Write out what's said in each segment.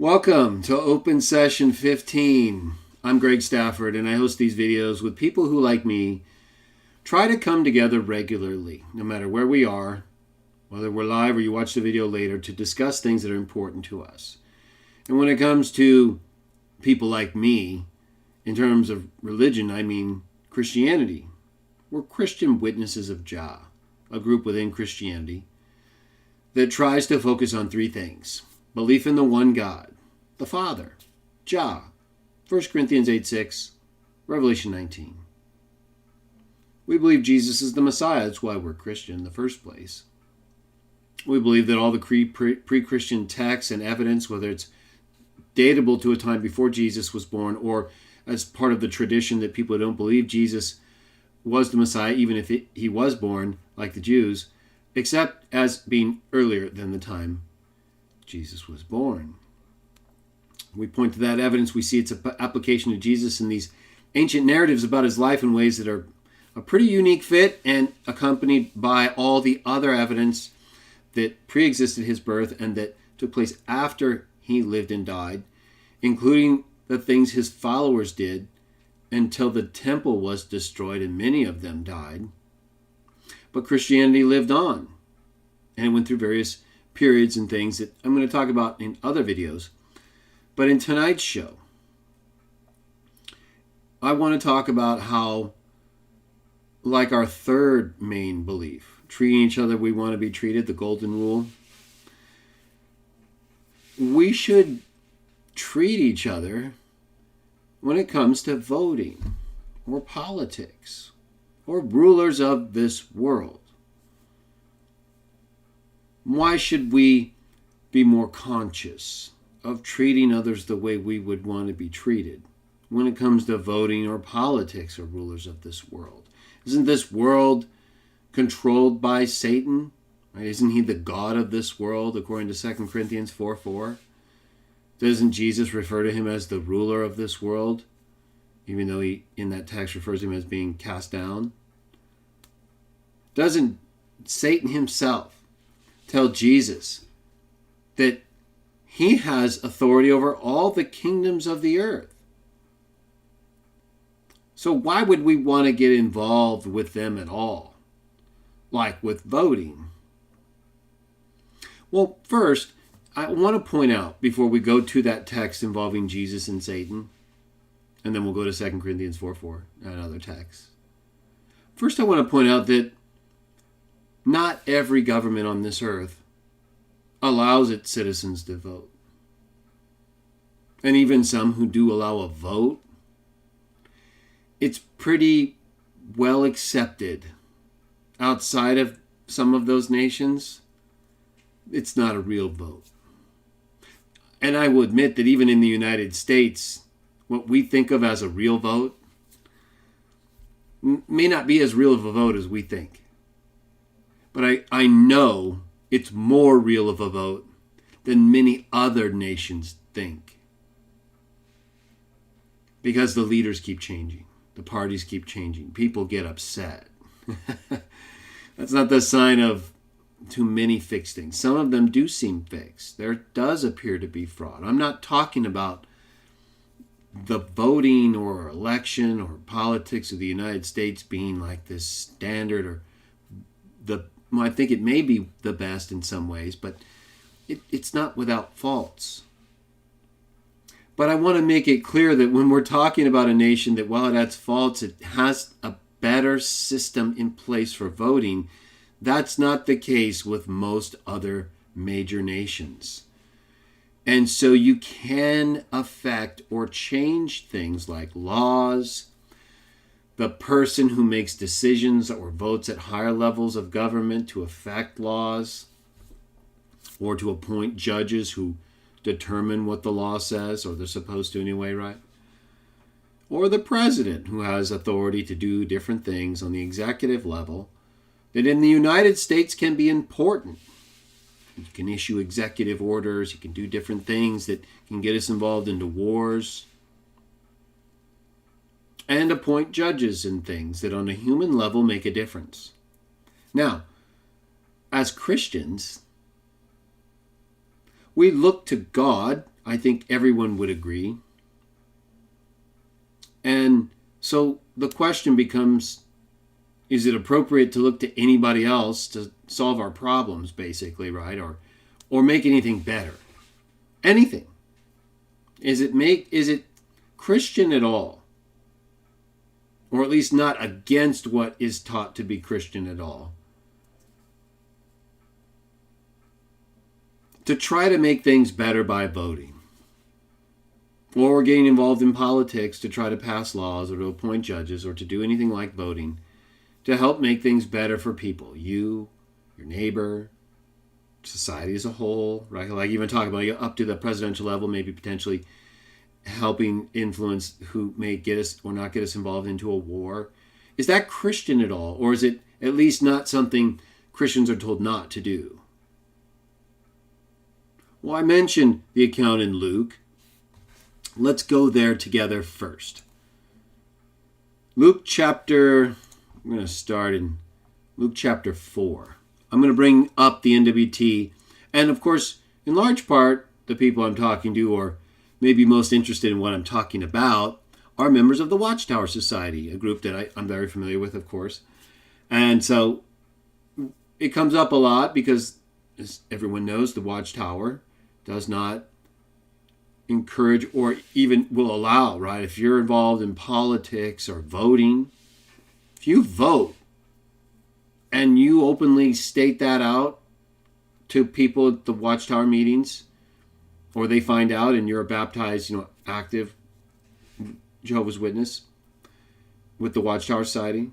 Welcome to Open Session 15. I'm Greg Stafford, and I host these videos with people who, like me, try to come together regularly, no matter where we are, whether we're live or you watch the video later, to discuss things that are important to us. And when it comes to people like me, in terms of religion, I mean Christianity. We're Christian witnesses of Jah, a group within Christianity that tries to focus on three things: belief in the one God, the Father, Jah, 1 Corinthians 8:6, Revelation 19. We believe Jesus is the Messiah. That's why we're Christian in the first place. We believe that all the pre-Christian texts and evidence, whether it's datable to a time before Jesus was born or as part of the tradition that people don't believe Jesus was the Messiah, even if he was born, like the Jews, except as being earlier than the time Jesus was born. We point to that evidence. We see its application to Jesus in these ancient narratives about his life in ways that are a pretty unique fit and accompanied by all the other evidence that pre-existed his birth and that took place after he lived and died, including the things his followers did until the temple was destroyed and many of them died. But Christianity lived on, and it went through various periods and things that I'm going to talk about in other videos. But in tonight's show, I want to talk about how, like our third main belief, treating each other we want to be treated, the golden rule, we should treat each other when it comes to voting or politics or rulers of this world. Why should we be more conscious of treating others the way we would want to be treated when it comes to voting or politics or rulers of this world? Isn't this world controlled by Satan? Right? Isn't he the God of this world, according to 2 Corinthians 4:4? Doesn't Jesus refer to him as the ruler of this world, even though he, in that text, refers to him as being cast down? Doesn't Satan himself tell Jesus that he has authority over all the kingdoms of the earth? So why would we want to get involved with them at all, like with voting? Well, first, I want to point out, before we go to that text involving Jesus and Satan, and then we'll go to 2 Corinthians 4:4 and other texts. First, I want to point out that not every government on this earth allows its citizens to vote. And even some who do allow a vote, it's pretty well accepted outside of some of those nations. It's not a real vote. And I will admit that even in the United States, what we think of as a real vote may not be as real of a vote as we think. But I know it's more real of a vote than many other nations think. Because the leaders keep changing. The parties keep changing. People get upset. That's not the sign of too many fixed things. Some of them do seem fixed. There does appear to be fraud. I'm not talking about the voting or election or politics of the United States being like this standard or I think it may be the best in some ways, but it's not without faults. But I want to make it clear that when we're talking about a nation that, while it has faults, it has a better system in place for voting. That's not the case with most other major nations. And so you can affect or change things like laws, the person who makes decisions or votes at higher levels of government to affect laws, or to appoint judges who determine what the law says, or they're supposed to anyway, right? Or the president, who has authority to do different things on the executive level that in the United States can be important. You can issue executive orders, you can do different things that can get us involved into wars, and appoint judges and things that on a human level make a difference. Now, as Christians, we look to God, I think everyone would agree. And so the question becomes, is it appropriate to look to anybody else to solve our problems, basically, right? Or make anything better? Anything. Is it Christian at all? Or at least not against what is taught to be Christian at all? To try to make things better by voting. Or getting involved in politics to try to pass laws or to appoint judges or to do anything like voting to help make things better for people. You, your neighbor, society as a whole, right? Like even talking about up to the presidential level, maybe potentially helping influence who may get us or not get us involved into a war. Is that Christian at all? Or is it at least not something Christians are told not to do? Well, I mentioned the account in Luke. Let's go there together first. I'm going to start in Luke chapter 4. I'm going to bring up the NWT. And of course, in large part, the people I'm talking to, or maybe most interested in what I'm talking about, are members of the Watchtower Society, a group that I'm very familiar with, of course. And so it comes up a lot because, as everyone knows, the Watchtower does not encourage or even will allow, right? If you're involved in politics or voting, if you vote and you openly state that out to people at the Watchtower meetings, or they find out and you're a baptized, active Jehovah's Witness with the Watchtower Society,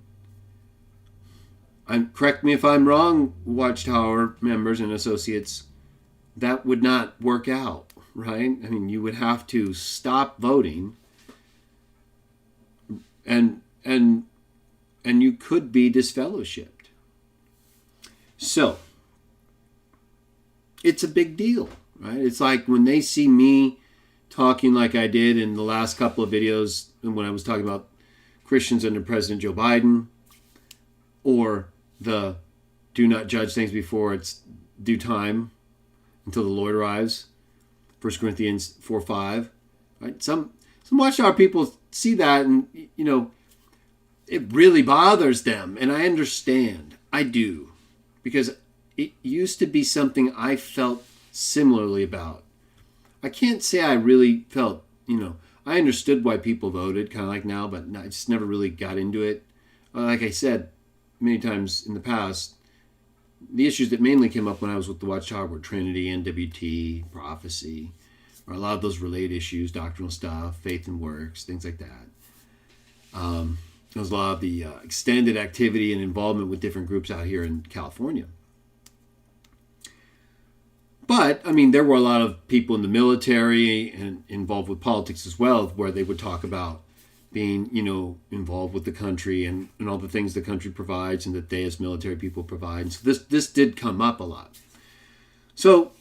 correct me if I'm wrong, Watchtower members and associates, that would not work out, right? I mean, you would have to stop voting, and you could be disfellowshipped. So it's a big deal, right? It's like when they see me talking like I did in the last couple of videos when I was talking about Christians under President Joe Biden, or the do not judge things before it's due time until the Lord arrives, 1 Corinthians 4:5. Right? Some Watchtower people see that and, it really bothers them. And I understand. I do. Because it used to be something I felt similarly about. I can't say I really felt, I understood why people voted, kind of like now, but I just never really got into it. Like I said many times in the past, the issues that mainly came up when I was with the Watchtower were Trinity, NWT, prophecy, or a lot of those related issues, doctrinal stuff, faith and works, things like that. There was a lot of the extended activity and involvement with different groups out here in California. But, there were a lot of people in the military and involved with politics as well, where they would talk about being, involved with the country and all the things the country provides and that they as military people provide. And so this did come up a lot. So,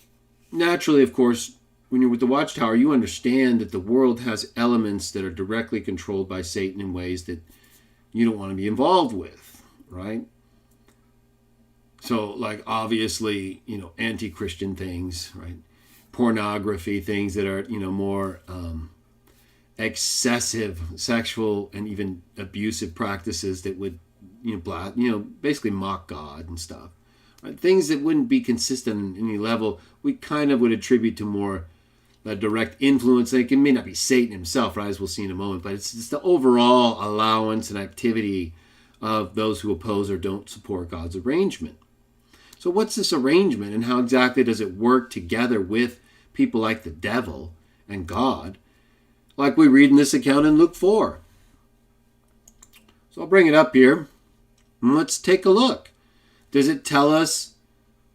naturally, of course, when you're with the Watchtower, you understand that the world has elements that are directly controlled by Satan in ways that you don't want to be involved with, right? So, like, obviously, anti-Christian things, right? Pornography, things that are, more excessive sexual and even abusive practices that would, basically mock God and stuff. Right? Things that wouldn't be consistent on any level, we kind of would attribute to more direct influence. Like, it may not be Satan himself, right, as we'll see in a moment, but it's just the overall allowance and activity of those who oppose or don't support God's arrangement. So what's this arrangement, and how exactly does it work together with people like the devil and God, like we read in this account in Luke 4? So I'll bring it up here, and let's take a look. Does it tell us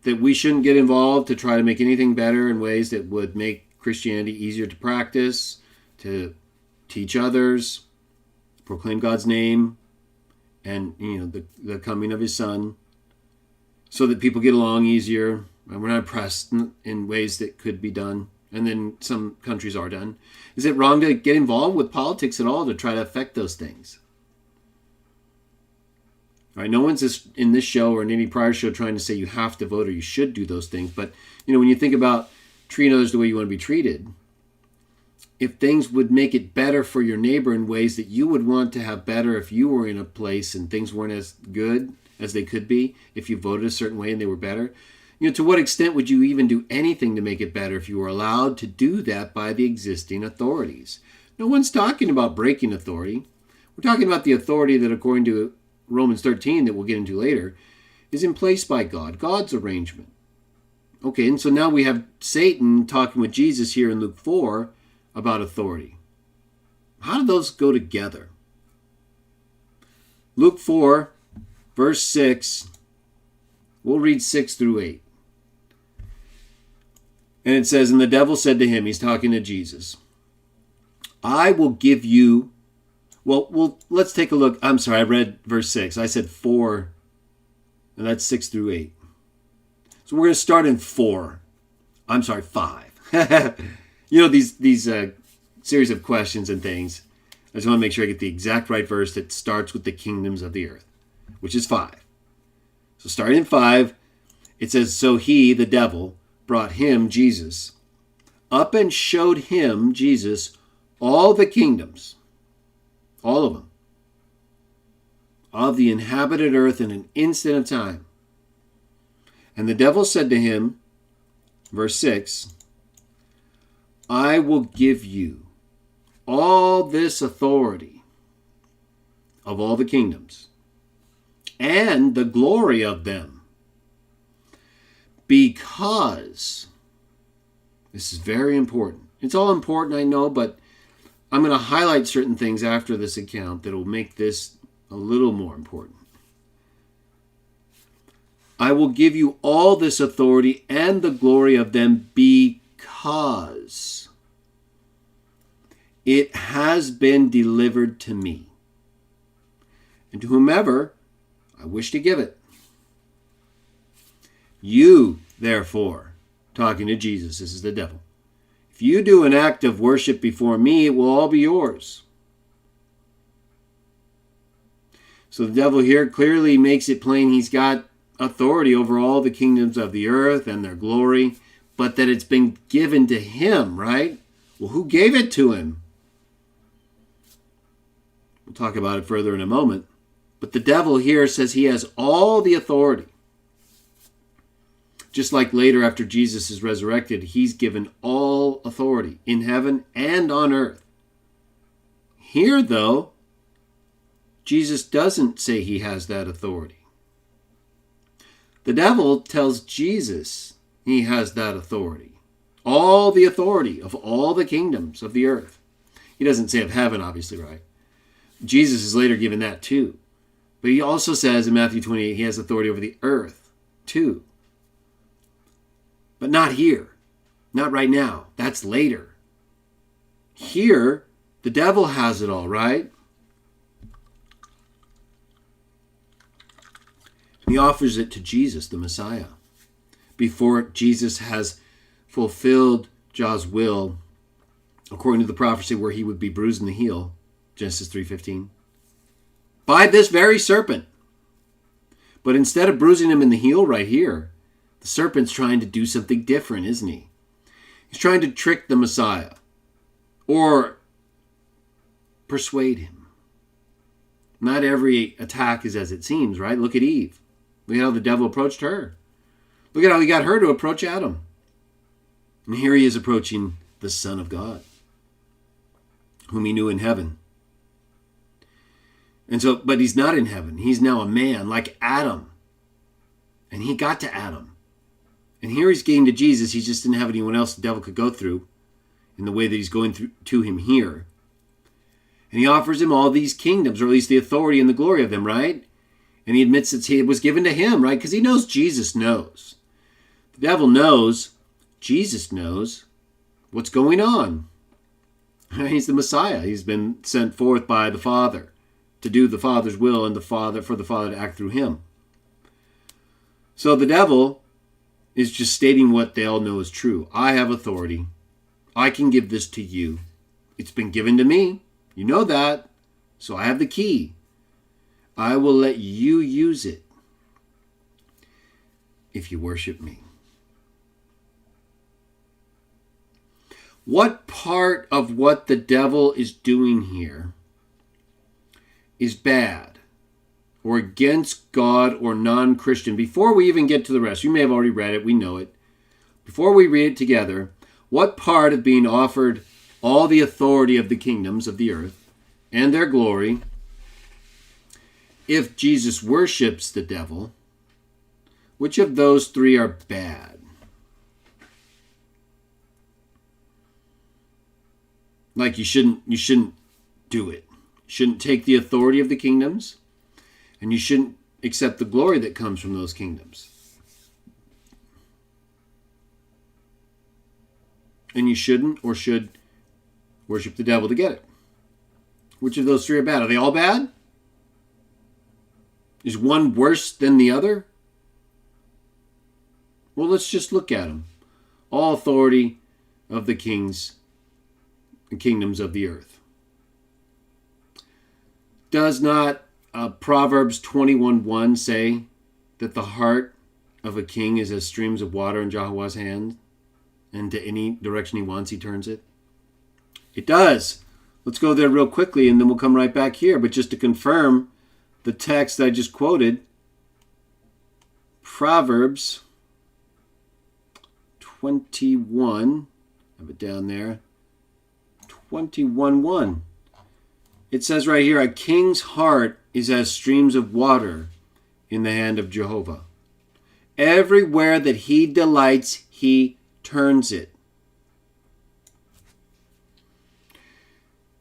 that we shouldn't get involved to try to make anything better in ways that would make Christianity easier to practice, to teach others, proclaim God's name, and the coming of his Son, so that people get along easier and we're not oppressed in ways that could be done, and then some countries are done? Is it wrong to get involved with politics at all to try to affect those things? All right, no one's in this show or in any prior show trying to say you have to vote or you should do those things. But, when you think about treating others the way you want to be treated, if things would make it better for your neighbor in ways that you would want to have better if you were in a place and things weren't as good as they could be, if you voted a certain way and they were better. To what extent would you even do anything to make it better if you were allowed to do that by the existing authorities? No one's talking about breaking authority. We're talking about the authority that, according to Romans 13, that we'll get into later, is in place by God, God's arrangement. Okay, and so now we have Satan talking with Jesus here in Luke 4 about authority. How do those go together? Luke 4, verse 6, we'll read 6 through 8. And it says, and the devil said to him, he's talking to Jesus, I will give you, well, let's take a look. I'm sorry, I read verse 6. I said 4, and that's 6 through 8. So we're going to start in 4. I'm sorry, 5. These series of questions and things, I just want to make sure I get the exact right verse that starts with the kingdoms of the earth, which is 5. So starting in 5, it says, so he, the devil, brought him, Jesus, up and showed him, Jesus, all the kingdoms, all of them, of the inhabited earth in an instant of time. And the devil said to him, verse 6, I will give you all this authority of all the kingdoms and the glory of them, because, this is very important. It's all important, I know, but I'm going to highlight certain things after this account that will make this a little more important. I will give you all this authority and the glory of them because it has been delivered to me, and to whomever I wish to give it. You, therefore, talking to Jesus, this is the devil, if you do an act of worship before me, it will all be yours. So the devil here clearly makes it plain he's got authority over all the kingdoms of the earth and their glory, but that it's been given to him, right? Well, who gave it to him? We'll talk about it further in a moment. But the devil here says he has all the authority. Just like later after Jesus is resurrected, he's given all authority in heaven and on earth. Here, though, Jesus doesn't say he has that authority. The devil tells Jesus he has that authority. All the authority of all the kingdoms of the earth. He doesn't say of heaven, obviously, right? Jesus is later given that too. But he also says in Matthew 28, he has authority over the earth too. But not here. Not right now. That's later. Here, the devil has it all, right? He offers it to Jesus, the Messiah, before Jesus has fulfilled Jah's will, according to the prophecy where he would be bruised in the heel, Genesis 3:15, by this very serpent. But instead of bruising him in the heel right here, the serpent's trying to do something different, isn't he? He's trying to trick the Messiah or persuade him. Not every attack is as it seems, right? Look at Eve. Look at how the devil approached her. Look at how he got her to approach Adam. And here he is approaching the Son of God, whom he knew in heaven. And so, but he's not in heaven. He's now a man like Adam. And he got to Adam. And here he's getting to Jesus. He just didn't have anyone else the devil could go through in the way that he's going through to him here. And he offers him all these kingdoms, or at least the authority and the glory of them, right? And he admits that it was given to him, right? Because he knows Jesus knows. The devil knows, Jesus knows what's going on. He's the Messiah. He's been sent forth by the Father to do the Father's will and for the Father to act through him. So the devil is just stating what they all know is true. I have authority. I can give this to you. It's been given to me. You know that. So I have the key. I will let you use it if you worship me. What part of what the devil is doing here is bad or against God or non-Christian? Before we even get to the rest, you may have already read it, we know it. Before we read it together, what part of being offered all the authority of the kingdoms of the earth and their glory, if Jesus worships the devil, which of those three are bad? Like you shouldn't do it. You shouldn't take the authority of the kingdoms, and you shouldn't accept the glory that comes from those kingdoms. And you shouldn't or should worship the devil to get it. Which of those three are bad? Are they all bad? Is one worse than the other? Well, let's just look at them. All authority of the kings and kingdoms of the earth. Does not Proverbs 21:1 say that the heart of a king is as streams of water in Jehovah's hand, and to any direction he wants, he turns it? It does. Let's go there real quickly, and then we'll come right back here. But just to confirm the text that I just quoted, Proverbs 21, I have it down there, 21:1. It says right here, a king's heart is as streams of water in the hand of Jehovah. Everywhere that he delights, he turns it.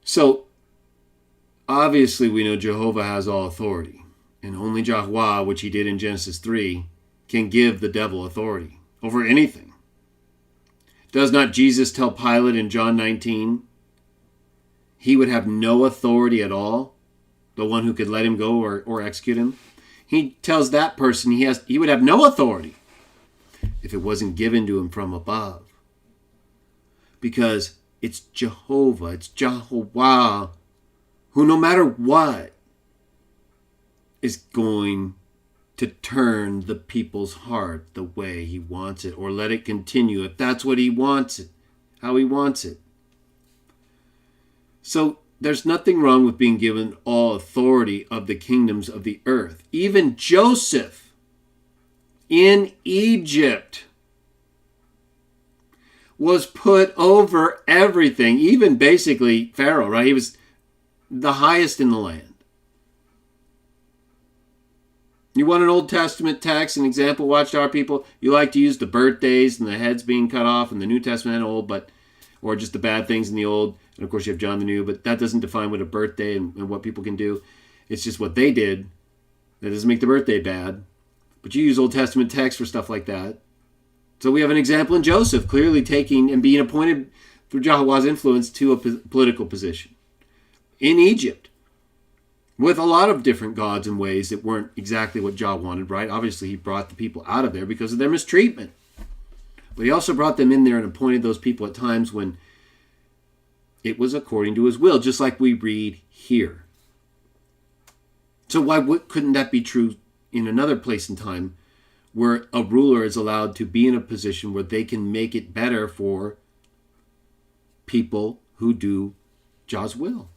So, obviously we know Jehovah has all authority. And only Jehovah, which he did in Genesis 3, can give the devil authority over anything. Does not Jesus tell Pilate in John 19 he would have no authority at all? The one who could let him go or execute him? He tells that person he would have no authority if it wasn't given to him from above. Because it's Jehovah, it's Jehovah, who no matter what is going to turn the people's heart the way he wants it, or let it continue if that's what he wants it, how he wants it. So there's nothing wrong with being given all authority of the kingdoms of the earth. Even Joseph in Egypt was put over everything, even basically Pharaoh, right? He was the highest in the land. You want an Old Testament text, an example, Watchtower people? You like to use the birthdays and the heads being cut off in the New Testament and Old, or just the bad things in the Old. And of course you have John the New, but that doesn't define what a birthday and what people can do. It's just what they did. That doesn't make the birthday bad. But you use Old Testament text for stuff like that. So we have an example in Joseph clearly taking and being appointed through Jehovah's influence to a political position in Egypt with a lot of different gods and ways that weren't exactly what Jah wanted, right? Obviously, he brought the people out of there because of their mistreatment. But he also brought them in there and appointed those people at times when it was according to his will, just like we read here. So why couldn't that be true in another place and time where a ruler is allowed to be in a position where they can make it better for people who do Jah's will?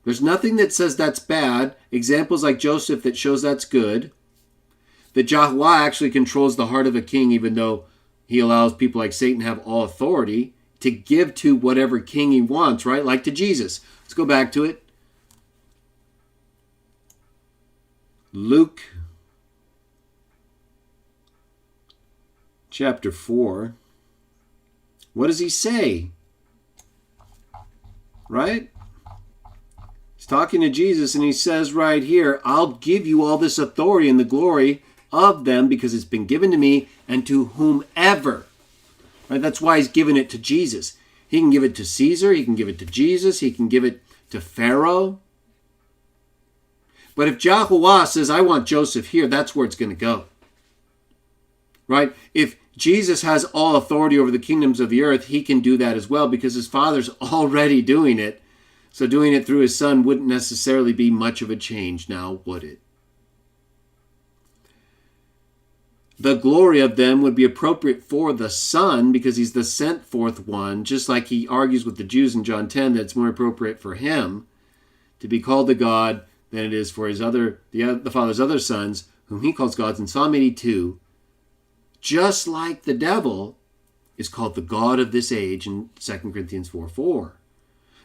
There's nothing that says that's bad. Examples like Joseph that shows that's good. That Jehovah actually controls the heart of a king, even though he allows people like Satan to have all authority to give to whatever king he wants, right? Like to Jesus. Let's go back to it. Luke chapter 4. What does he say? Right? He's talking to Jesus and he says right here, I'll give you all this authority and the glory of them because it's been given to me and to whomever. Right? That's why he's given it to Jesus. He can give it to Caesar. He can give it to Jesus. He can give it to Pharaoh. But if Jehovah says, I want Joseph here, that's where it's going to go. Right? If Jesus has all authority over the kingdoms of the earth, he can do that as well because his Father's already doing it. So doing it through his Son wouldn't necessarily be much of a change now, would it? the glory of them would be appropriate for the Son because he's the sent forth one, just like he argues with the Jews in John 10 that it's more appropriate for him to be called a God than it is for the Father's other sons, whom he calls gods in Psalm 82, just like the devil is called the God of this age in 2 Corinthians 4:4.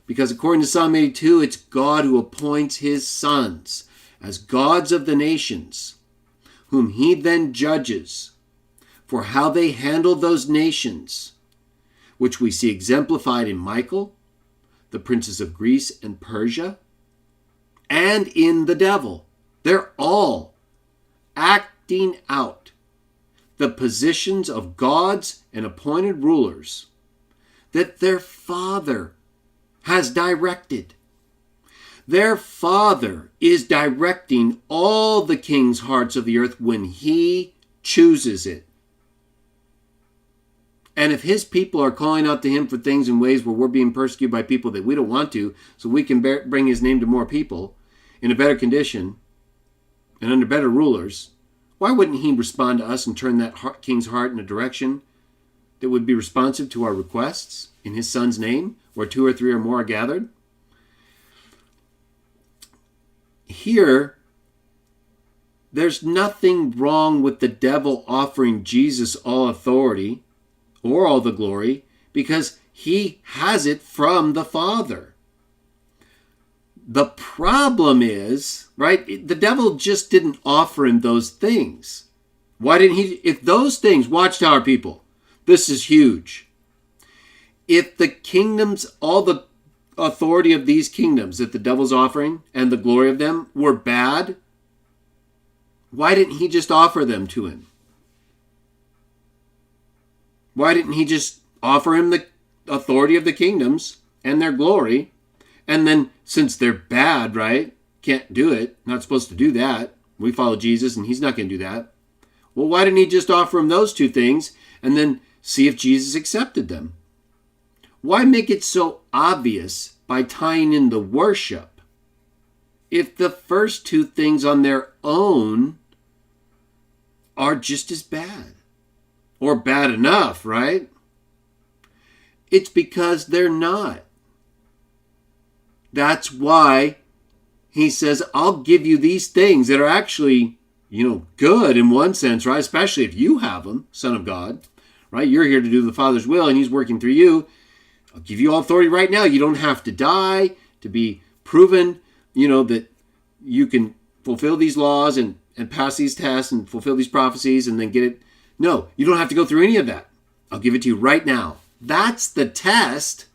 Because according to Psalm 82, it's God who appoints his sons as gods of the nations, whom he then judges for how they handle those nations, which we see exemplified in Michael, the princes of Greece and Persia, and in the devil. They're all acting out the positions of gods and appointed rulers that their Father has directed. Their Father is directing all the king's hearts of the earth when he chooses it. And if his people are calling out to him for things in ways where we're being persecuted by people that we don't want to, so we can bring his name to more people in a better condition and under better rulers, why wouldn't he respond to us and turn that king's heart in a direction that would be responsive to our requests in his Son's name, where 2 or 3 or more are gathered? Here, there's nothing wrong with the devil offering Jesus all authority or all the glory, because he has it from the Father. The problem is, right, the devil just didn't offer him those things. Why didn't he? If those things, Watchtower people, this is huge. If the kingdoms, all the authority of these kingdoms that the devil's offering and the glory of them were bad, why didn't he just offer them to him? Why didn't he just offer him the authority of the kingdoms and their glory? And then, since they're bad, right, can't do it, not supposed to do that, we follow Jesus and he's not going to do that. Well, why didn't he just offer him those two things and then see if Jesus accepted them? Why make it so obvious by tying in the worship if the first two things on their own are just as bad? Or bad enough, right? It's because they're not. That's why he says, I'll give you these things that are actually, good in one sense, right? Especially if you have them, Son of God, right? You're here to do the Father's will and he's working through you. I'll give you all authority right now. You don't have to die to be proven, that you can fulfill these laws and pass these tests and fulfill these prophecies and then get it. No, you don't have to go through any of that. I'll give it to you right now. That's the test.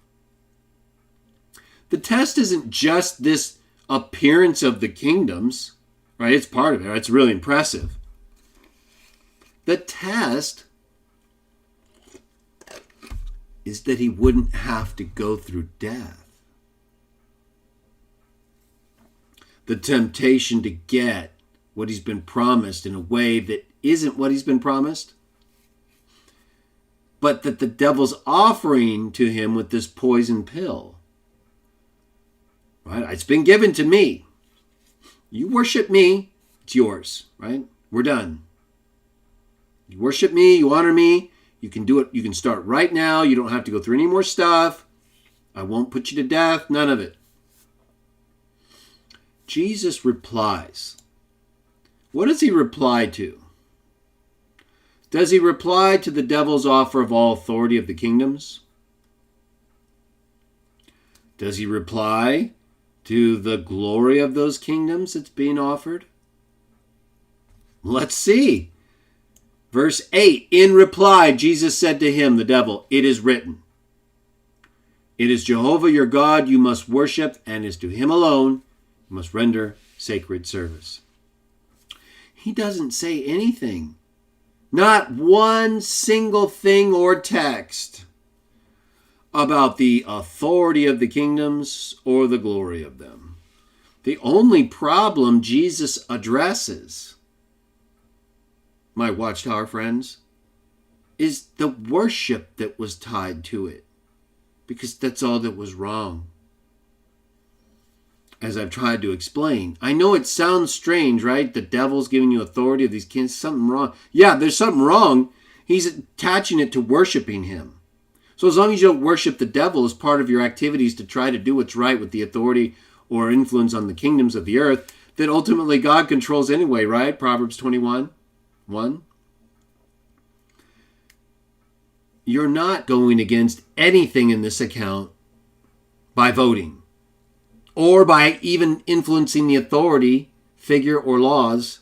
The test isn't just this appearance of the kingdoms, right? It's part of it. It's really impressive. The test is that he wouldn't have to go through death. The temptation to get what he's been promised in a way that isn't what he's been promised, but that the devil's offering to him with this poison pill. Right? It's been given to me. You worship me, it's yours, right? We're done. You worship me, you honor me, you can do it, you can start right now, you don't have to go through any more stuff. I won't put you to death, none of it. Jesus replies. What does he reply to? Does he reply to the devil's offer of all authority of the kingdoms? Does he reply to the glory of those kingdoms that's being offered? Let's see. Verse 8, in reply, Jesus said to him, the devil, it is written, it is Jehovah your God you must worship, and is to him alone you must render sacred service. He doesn't say anything. Not one single thing or text about the authority of the kingdoms or the glory of them. The only problem Jesus addresses, my Watchtower friends, is the worship that was tied to it, because that's all that was wrong. as I've tried to explain. I know it sounds strange, right? The devil's giving you authority of these kids. Something wrong. Yeah, there's something wrong. He's attaching it to worshiping him. So as long as you don't worship the devil as part of your activities to try to do what's right with the authority or influence on the kingdoms of the earth, that ultimately God controls anyway, right? Proverbs 21:1. You're not going against anything in this account by voting or by even influencing the authority, figure, or laws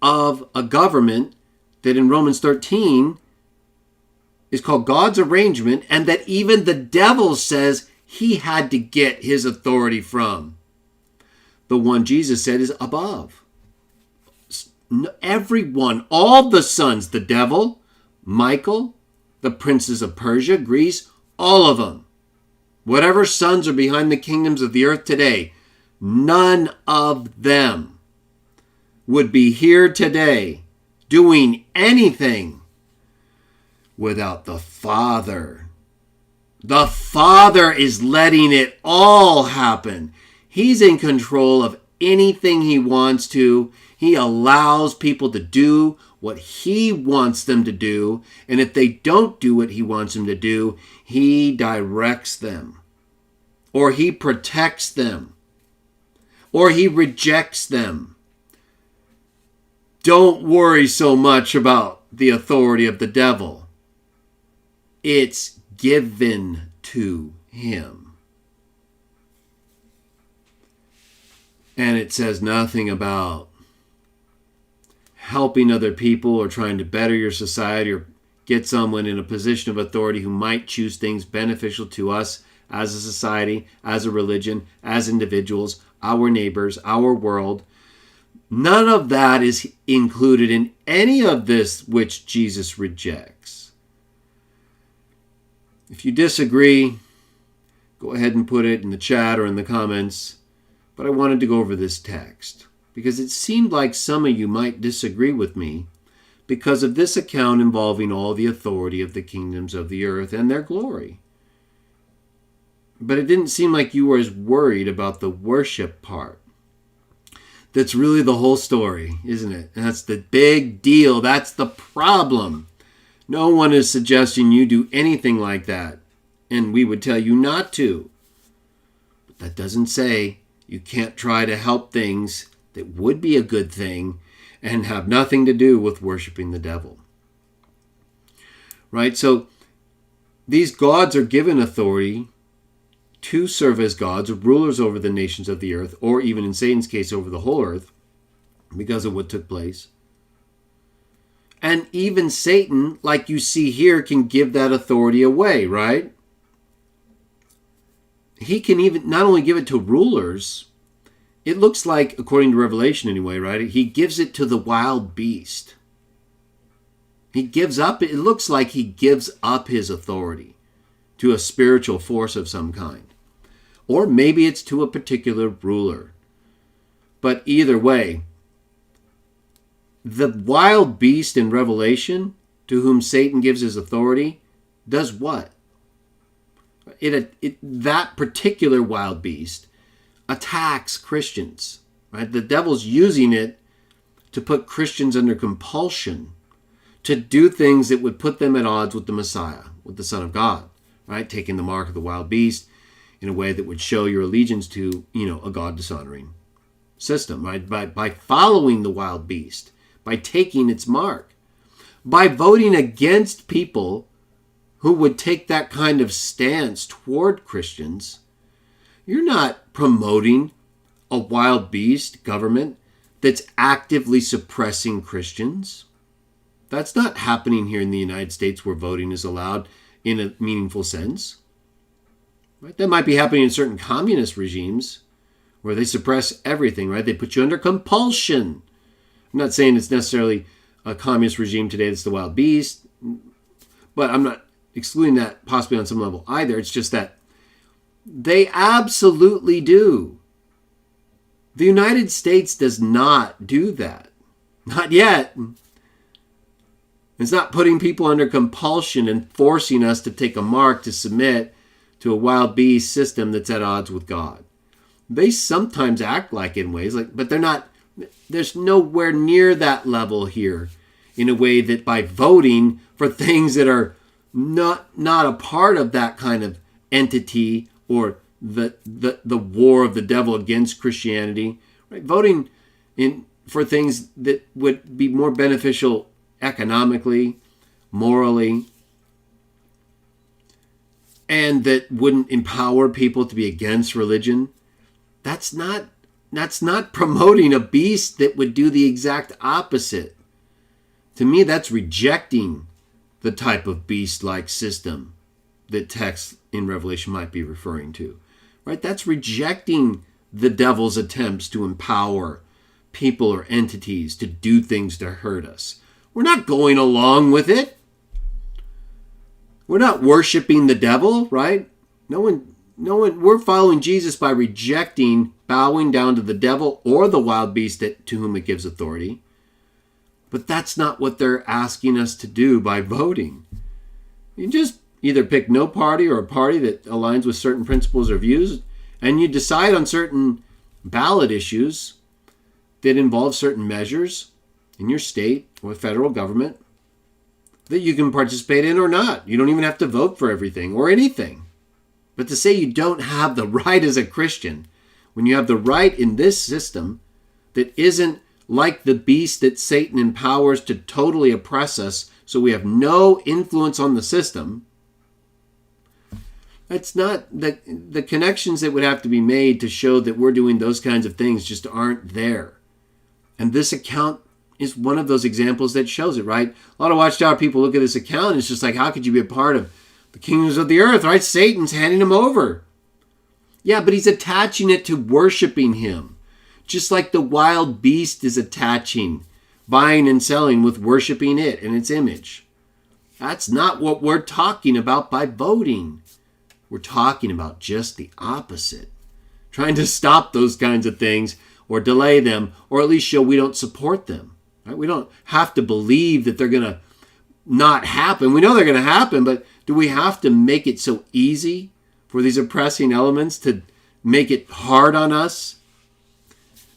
of a government that in Romans 13 is called God's arrangement, and that even the devil says he had to get his authority from. The one Jesus said is above. Everyone, all the sons, the devil, Michael, the princes of Persia, Greece, all of them. Whatever sons are behind the kingdoms of the earth today, none of them would be here today doing anything without the Father. The Father is letting it all happen. He's in control of anything he wants to. He allows people to do what he wants them to do. And if they don't do what he wants them to do, he directs them. Or he protects them. Or he rejects them. Don't worry so much about the authority of the devil. It's given to him. And it says nothing about helping other people or trying to better your society or get someone in a position of authority who might choose things beneficial to us as a society, as a religion, as individuals, our neighbors, our world. None of that is included in any of this which Jesus rejects. If you disagree, go ahead and put it in the chat or in the comments. But I wanted to go over this text because it seemed like some of you might disagree with me because of this account involving all the authority of the kingdoms of the earth and their glory. But it didn't seem like you were as worried about the worship part. That's really the whole story, isn't it? And that's the big deal. That's the problem. No one is suggesting you do anything like that, and we would tell you not to. But that doesn't say you can't try to help things that would be a good thing and have nothing to do with worshiping the devil. Right? So these gods are given authority to serve as gods, rulers over the nations of the earth, or even in Satan's case, over the whole earth, because of what took place. And even Satan, like you see here, can give that authority away, right? He can even not only give it to rulers, it looks like, according to Revelation anyway, right? He gives it to the wild beast. He gives up, it looks like he gives up his authority to a spiritual force of some kind. Or maybe it's to a particular ruler. But either way, the wild beast in Revelation, to whom Satan gives his authority, does what? That particular wild beast attacks Christians. Right? The devil's using it to put Christians under compulsion to do things that would put them at odds with the Messiah, with the Son of God. Right? Taking the mark of the wild beast in a way that would show your allegiance to, a God-dishonoring system. Right? By following the wild beast, by taking its mark, by voting against people who would take that kind of stance toward Christians, you're not promoting a wild beast government that's actively suppressing Christians. That's not happening here in the United States where voting is allowed in a meaningful sense. Right? That might be happening in certain communist regimes where they suppress everything, right? They put you under compulsion. I'm not saying it's necessarily a communist regime today that's the wild beast, but I'm not excluding that possibly on some level either. It's just that they absolutely do. The United States does not do that. Not yet. It's not putting people under compulsion and forcing us to take a mark to submit to a wild beast system that's at odds with God. They sometimes act like in ways, but they're not, there's nowhere near that level here in a way that by voting for things that are not a part of that kind of entity or the war of the devil against Christianity, right? Voting for things that would be more beneficial economically, morally, and that wouldn't empower people to be against religion. That's not promoting a beast that would do the exact opposite. To me, that's rejecting the type of beast-like system that text in Revelation might be referring to. Right? That's rejecting the devil's attempts to empower people or entities to do things to hurt us. We're not going along with it. We're not worshiping the devil, right? No one, we're following Jesus by rejecting, bowing down to the devil or the wild beast to whom it gives authority. But that's not what they're asking us to do by voting. You just either pick no party or a party that aligns with certain principles or views, and you decide on certain ballot issues that involve certain measures in your state or federal government that you can participate in or not. You don't even have to vote for everything or anything. But to say you don't have the right as a Christian, when you have the right in this system that isn't like the beast that Satan empowers to totally oppress us so we have no influence on the system, that's not the connections that would have to be made to show that we're doing those kinds of things just aren't there. And this account is one of those examples that shows it, right? A lot of Watchtower people look at this account and it's just like, how could you be a part of the kingdoms of the earth, right? Satan's handing him over. Yeah, but he's attaching it to worshiping him. Just like the wild beast is attaching, buying and selling with worshiping it and its image. That's not what we're talking about by voting. We're talking about just the opposite. Trying to stop those kinds of things or delay them, or at least show we don't support them. Right? We don't have to believe that they're going to not happen. We know they're going to happen, but do we have to make it so easy for these oppressing elements to make it hard on us?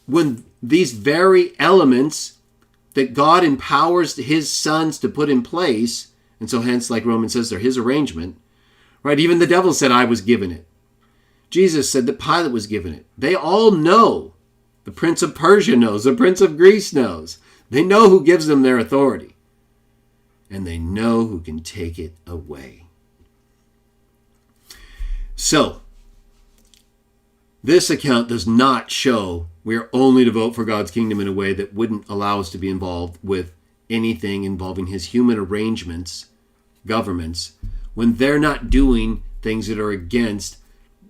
When these very elements that God empowers his sons to put in place, and so hence, like Romans says, they're his arrangement, right? Even the devil said, I was given it. Jesus said that Pilate was given it. They all know. The prince of Persia knows. The prince of Greece knows. They know who gives them their authority. And they know who can take it away. So, this account does not show we are only to vote for God's kingdom in a way that wouldn't allow us to be involved with anything involving his human arrangements, governments, when they're not doing things that are against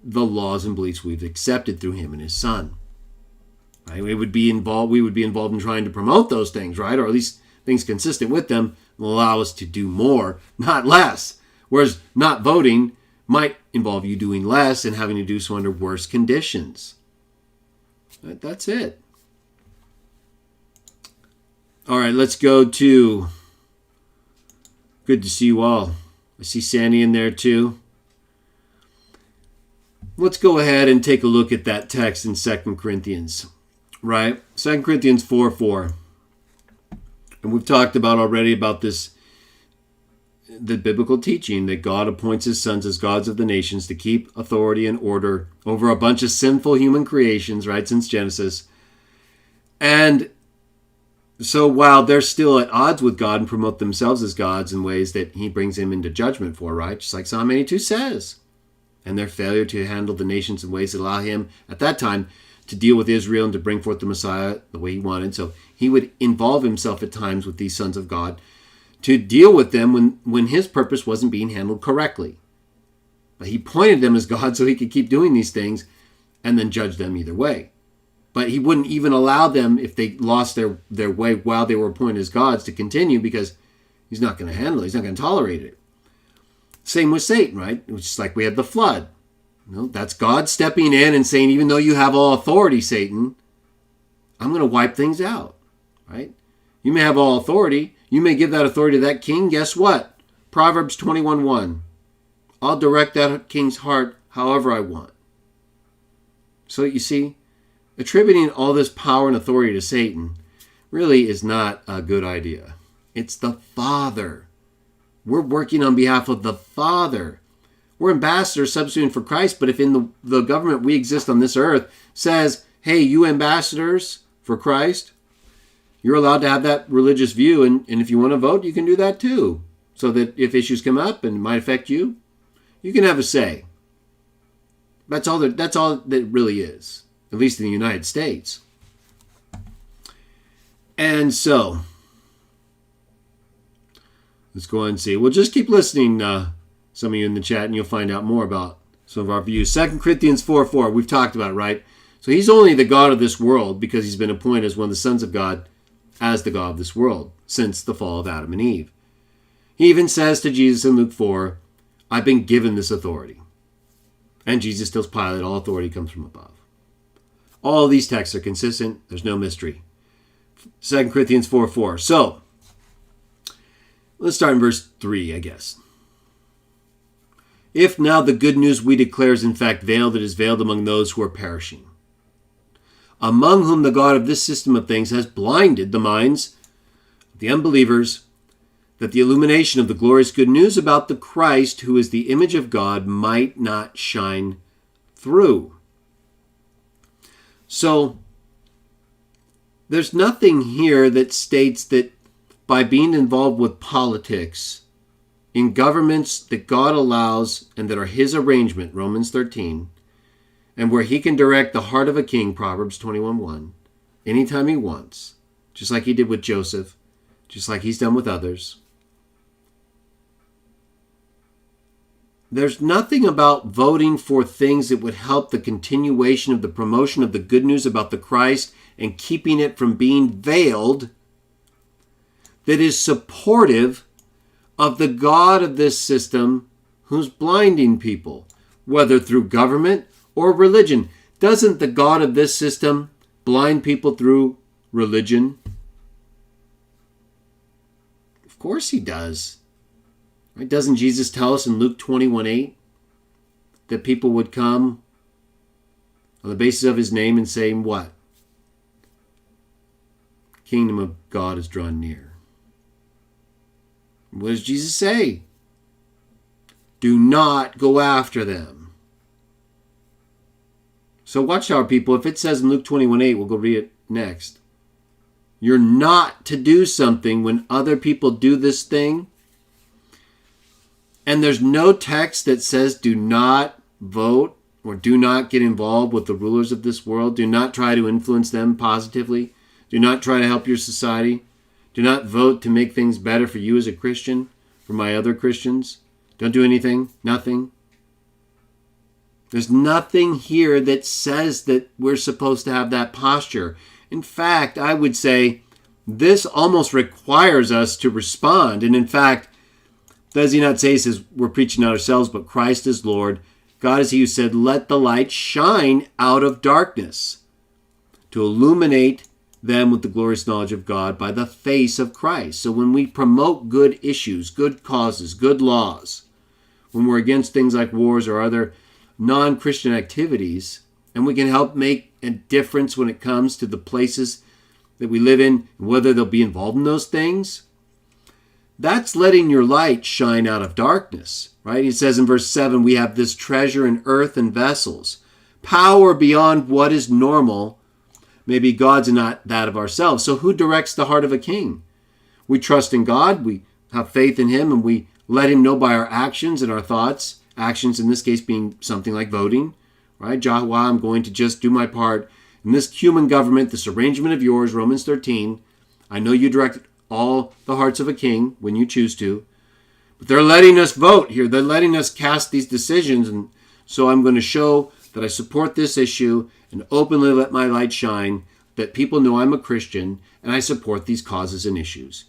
the laws and beliefs we've accepted through him and his son. Right? We would be involved in trying to promote those things, right? Or at least things consistent with them will allow us to do more, not less. Whereas not voting might involve you doing less and having to do so under worse conditions. That's it. All right, let's go to... Good to see you all. I see Sandy in there too. Let's go ahead and take a look at that text in 2 Corinthians. Right? 2 Corinthians 4:4. And we've talked already about this, the biblical teaching that God appoints his sons as gods of the nations to keep authority and order over a bunch of sinful human creations, right, since Genesis. And so while they're still at odds with God and promote themselves as gods in ways that he brings him into judgment for, right, just like Psalm 82 says, and their failure to handle the nations in ways that allow him, at that time, to deal with Israel and to bring forth the Messiah the way he wanted. So he would involve himself at times with these sons of God to deal with them when his purpose wasn't being handled correctly. But he pointed them as God so he could keep doing these things and then judge them either way. But he wouldn't even allow them, if they lost their way while they were appointed as gods, to continue because he's not going to handle it. He's not going to tolerate it. Same with Satan, right? It's just like we had the flood. That's God stepping in and saying, even though you have all authority, Satan, I'm going to wipe things out, right? You may have all authority. You may give that authority to that king. Guess what? Proverbs 21:1. I'll direct that king's heart however I want. So you see, attributing all this power and authority to Satan really is not a good idea. It's the Father. We're working on behalf of the Father. We're ambassadors substituting for Christ, but if in the government we exist on this earth says, hey, you ambassadors for Christ, you're allowed to have that religious view, and if you want to vote, you can do that too. So that if issues come up and might affect you, you can have a say. That's all that really is, at least in the United States. And so, let's go ahead and see. Well, just keep listening, some of you in the chat, and you'll find out more about some of our views. 2 Corinthians 4:4, we've talked about it, right? So he's only the God of this world because he's been appointed as one of the sons of God as the God of this world since the fall of Adam and Eve. He even says to Jesus in Luke 4, I've been given this authority. And Jesus tells Pilate, all authority comes from above. All these texts are consistent. There's no mystery. 2 Corinthians 4:4. So, let's start in verse 3, I guess. If now the good news we declare is in fact veiled, it is veiled among those who are perishing, among whom the God of this system of things has blinded the minds of the unbelievers, that the illumination of the glorious good news about the Christ, who is the image of God, might not shine through. So, there's nothing here that states that by being involved with politics in governments that God allows and that are his arrangement, Romans 13, and where he can direct the heart of a king, Proverbs 21:1, anytime he wants, just like he did with Joseph, just like he's done with others. There's nothing about voting for things that would help the continuation of the promotion of the good news about the Christ and keeping it from being veiled that is supportive of the God of this system who's blinding people, whether through government or religion. Doesn't the God of this system blind people through religion? Of course he does. Right? Doesn't Jesus tell us in Luke 21:8 that people would come on the basis of his name and saying what? Kingdom of God is drawn near. What does Jesus say? Do not go after them. So watch out, people. If it says in Luke 21:8, we'll go read it next. You're not to do something when other people do this thing. And there's no text that says do not vote or do not get involved with the rulers of this world. Do not try to influence them positively. Do not try to help your society. Do not vote to make things better for you as a Christian, for my other Christians. Don't do anything, nothing. There's nothing here that says that we're supposed to have that posture. In fact, I would say this almost requires us to respond. And in fact, does he not say, he says, we're preaching not ourselves, but Christ is Lord. God is he who said, let the light shine out of darkness to illuminate them with the glorious knowledge of God by the face of Christ. So when we promote good issues, good causes, good laws, when we're against things like wars or other non-Christian activities, and we can help make a difference when it comes to the places that we live in, whether they'll be involved in those things, that's letting your light shine out of darkness, right? He says in verse 7, we have this treasure in earthen vessels, power beyond what is normal, maybe God's and not that of ourselves. So who directs the heart of a king? We trust in God, we have faith in him, and we let him know by our actions and our thoughts, actions in this case being something like voting, right? Jehovah, I'm going to just do my part in this human government, this arrangement of yours, Romans 13. I know you direct all the hearts of a king when you choose to, but they're letting us vote here. They're letting us cast these decisions, and so I'm going to show that I support this issue and openly let my light shine, that people know I'm a Christian and I support these causes and issues.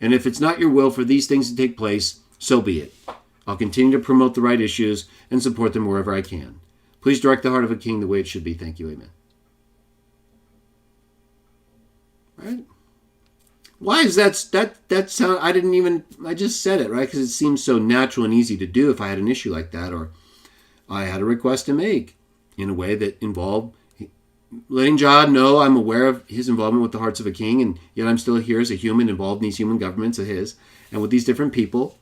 And if it's not your will for these things to take place, so be it. I'll continue to promote the right issues and support them wherever I can. Please direct the heart of a king the way it should be. Thank you. Amen. Right? Why is that sound? I just said it, right? Because it seems so natural and easy to do if I had an issue like that, or I had a request to make in a way that involved letting God know I'm aware of his involvement with the hearts of a king, and yet I'm still here as a human involved in these human governments of his and with these different people.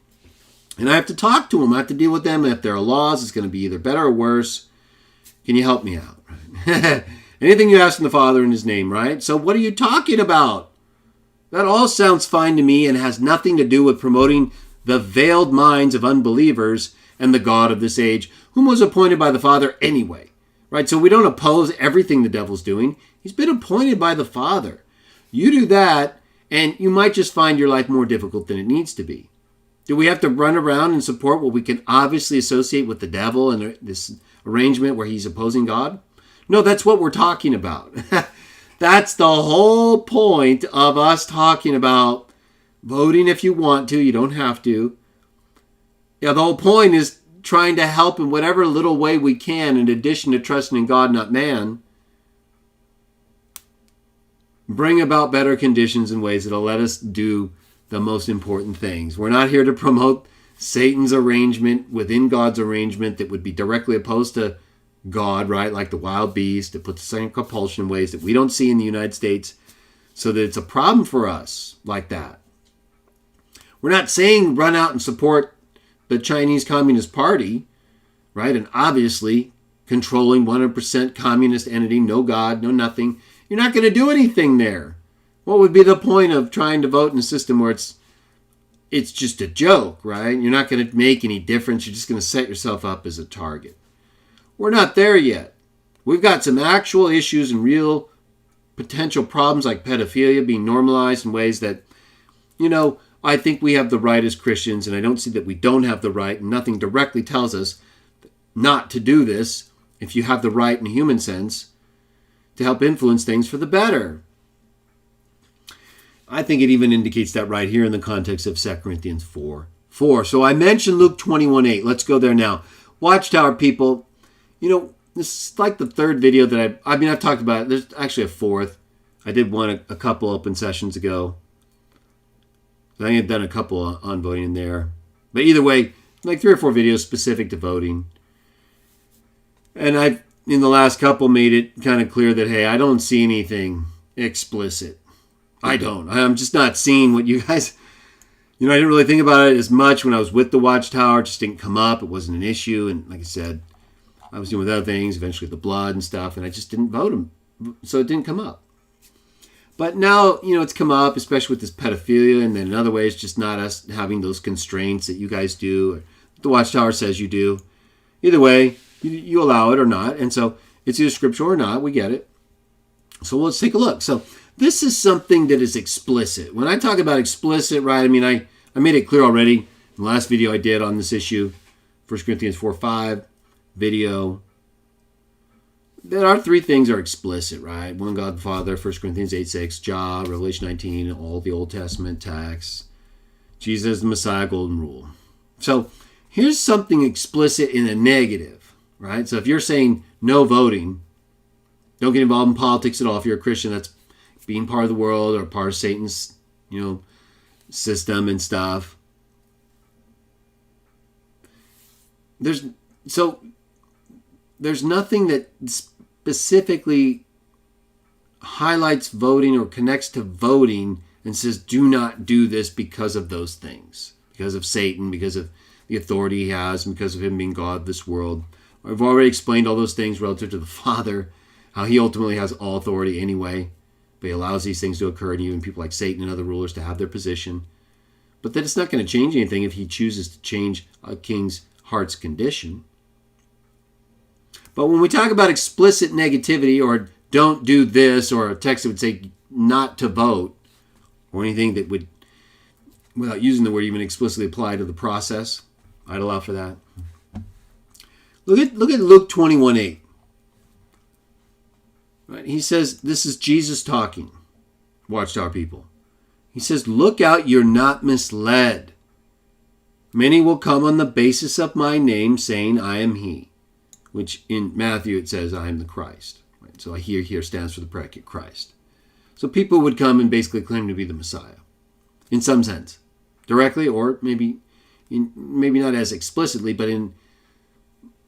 And I have to talk to them. I have to deal with them. And if there are laws, it's going to be either better or worse. Can you help me out? Right? Anything you ask from the Father in his name, right? So what are you talking about? That all sounds fine to me and has nothing to do with promoting the veiled minds of unbelievers and the God of this age, whom was appointed by the Father anyway. Right? So we don't oppose everything the devil's doing. He's been appointed by the Father. You do that, and you might just find your life more difficult than it needs to be. Do we have to run around and support what we can obviously associate with the devil and this arrangement where he's opposing God? No, that's what we're talking about. That's the whole point of us talking about voting if you want to. You don't have to. Yeah, the whole point is trying to help in whatever little way we can, in addition to trusting in God, not man, bring about better conditions and ways that'll let us do the most important things. We're not here to promote Satan's arrangement within God's arrangement that would be directly opposed to God, right? Like the wild beast that puts the same compulsion in ways that we don't see in the United States, so that it's a problem for us like that. We're not saying run out and support the Chinese Communist Party, right? And obviously controlling 100% communist entity, no God, no nothing. You're not going to do anything there. What would be the point of trying to vote in a system where it's just a joke, right? You're not going to make any difference. You're just going to set yourself up as a target. We're not there yet. We've got some actual issues and real potential problems like pedophilia being normalized in ways that, I think we have the right as Christians, and I don't see that we don't have the right, and nothing directly tells us not to do this if you have the right in a human sense to help influence things for the better. I think it even indicates that right here in the context of 2 Corinthians 4:4. So I mentioned Luke 21:8. Let's go there now. Watchtower people, this is like the third video that I've talked about it. There's actually a fourth. I did one a couple open sessions ago. I think I've done a couple on voting in there. But either way, like 3 or 4 videos specific to voting. And I've, in the last couple, made it kind of clear that, hey, I don't see anything explicit. I don't. I'm just not seeing what you guys... I didn't really think about it as much when I was with the Watchtower. It just didn't come up. It wasn't an issue. And like I said, I was dealing with other things, eventually the blood and stuff, and I just didn't vote them. So it didn't come up. But now, it's come up, especially with this pedophilia, and then in other ways, just not us having those constraints that you guys do, or the Watchtower says you do. Either way, you allow it or not, and so it's either scriptural or not. We get it. So let's take a look. So this is something that is explicit. When I talk about explicit, right, I made it clear already in the last video I did on this issue, 1 Corinthians 4:5 video. There are 3 things are explicit, right? One God the Father, 1 Corinthians 8:6, Jah, Revelation 19, all the Old Testament texts, Jesus the Messiah, Golden Rule. So here's something explicit in a negative, right? So if you're saying no voting, don't get involved in politics at all. If you're a Christian, that's being part of the world or part of Satan's, system and stuff. There's nothing that specifically highlights voting or connects to voting and says, do not do this because of those things, because of Satan, because of the authority he has, and because of him being God of this world. I've already explained all those things relative to the Father, how he ultimately has all authority anyway, but he allows these things to occur, and even people like Satan and other rulers to have their position. But that it's not going to change anything if he chooses to change a king's heart's condition. But when we talk about explicit negativity or don't do this, or a text that would say not to vote, or anything that would, without using the word, even explicitly apply to the process, I'd allow for that. Look at Luke 21:8. Right? He says, this is Jesus talking, Watchtower people. He says, look out, you're not misled. Many will come on the basis of my name, saying, I am he. Which in Matthew it says, I am the Christ. Right? So here stands for the predicate Christ. So people would come and basically claim to be the Messiah, in some sense, directly, or maybe not as explicitly, but in,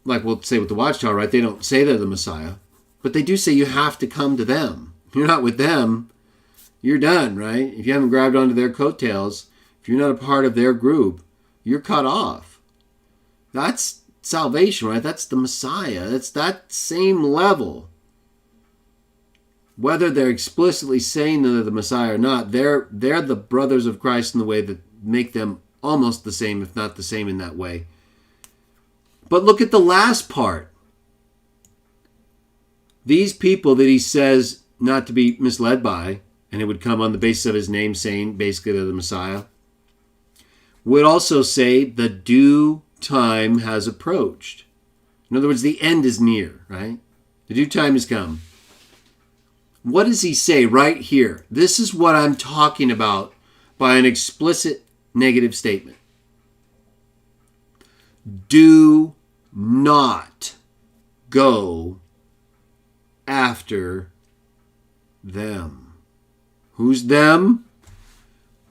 like we'll say with the Watchtower, right? They don't say they're the Messiah, But they do say you have to come to them. If you're not with them, you're done, right? If you haven't grabbed onto their coattails, if you're not a part of their group, you're cut off. That's salvation, right? That's the Messiah. It's that same level. Whether they're explicitly saying that they're the Messiah or not, they're the brothers of Christ in the way that make them almost the same, if not the same in that way. But look at the last part. These people that he says not to be misled by, and it would come on the basis of his name saying basically they're the Messiah, would also say the due time has approached. In other words, the end is near, right? The due time has come. What does he say right here? This is what I'm talking about by an explicit negative statement. Do not go after them. Who's them?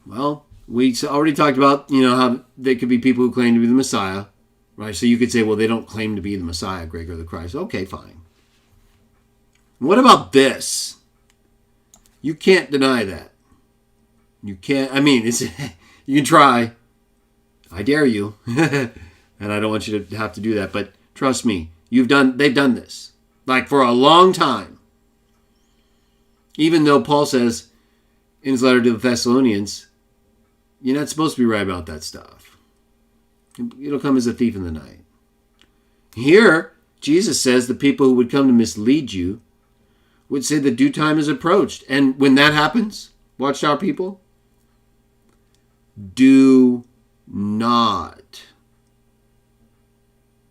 Well, we already talked about, how they could be people who claim to be the Messiah, right? So you could say, well, they don't claim to be the Messiah, Greg, or the Christ. Okay, fine. What about this? You can't deny that. You can't, you can try. I dare you. And I don't want you to have to do that, but trust me, they've done this. Like for a long time. Even though Paul says in his letter to the Thessalonians, you're not supposed to be right about that stuff. It'll come as a thief in the night. Here, Jesus says the people who would come to mislead you would say the due time is approached. And when that happens, Watchtower people, do not,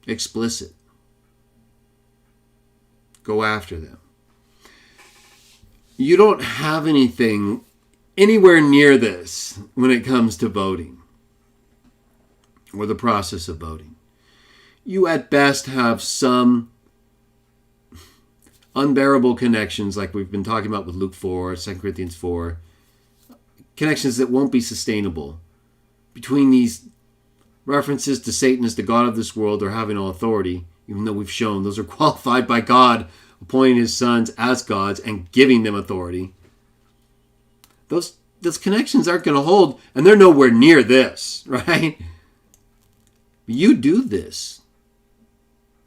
explicit, go after them. You don't have anything anywhere near this when it comes to voting or the process of voting. You at best have some unbearable connections like we've been talking about with Luke 4, 2 Corinthians 4, connections that won't be sustainable between these references to Satan as the God of this world or having all authority, even though we've shown those are qualified by God, appointing his sons as gods and giving them authority. Those connections aren't going to hold, and they're nowhere near this, right? You do this.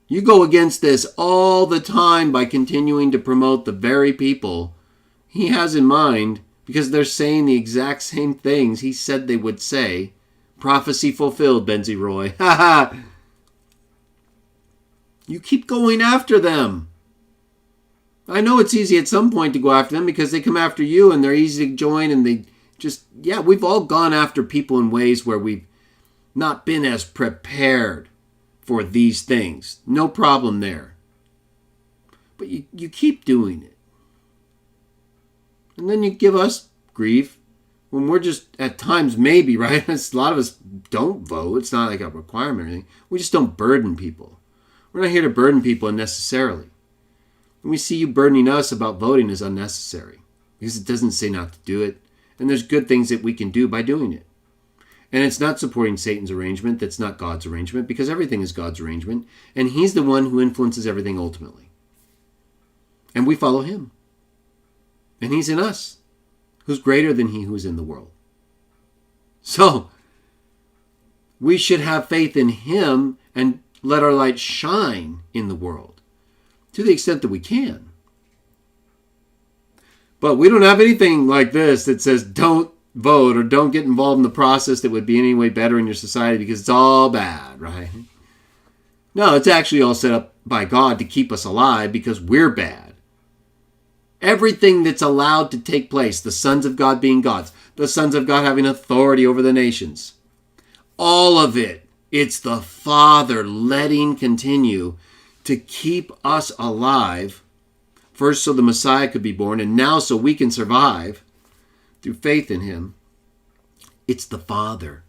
You go against this all the time by continuing to promote the very people he has in mind because they're saying the exact same things he said they would say. Prophecy fulfilled, Benzie Roy. Ha ha! You keep going after them. I know it's easy at some point to go after them because they come after you and they're easy to join and they just, we've all gone after people in ways where we've not been as prepared for these things. No problem there. But you keep doing it. And then you give us grief when we're just, at times maybe, right? A lot of us don't vote. It's not like a requirement or anything. We just don't burden people. We're not here to burden people unnecessarily. And we see you burdening us about voting is unnecessary because it doesn't say not to do it. And there's good things that we can do by doing it. And it's not supporting Satan's arrangement. That's not God's arrangement because everything is God's arrangement. And he's the one who influences everything ultimately. And we follow him. And he's in us, who's greater than he who's in the world. So, we should have faith in him and let our light shine in the world to the extent that we can. But we don't have anything like this that says don't vote or don't get involved in the process that would be any way better in your society because it's all bad, right? No, it's actually all set up by God to keep us alive because we're bad. Everything that's allowed to take place, the sons of God being gods, the sons of God having authority over the nations, all of it, it's the Father letting continue to keep us alive, first so the Messiah could be born, and now so we can survive through faith in him. It's the Father.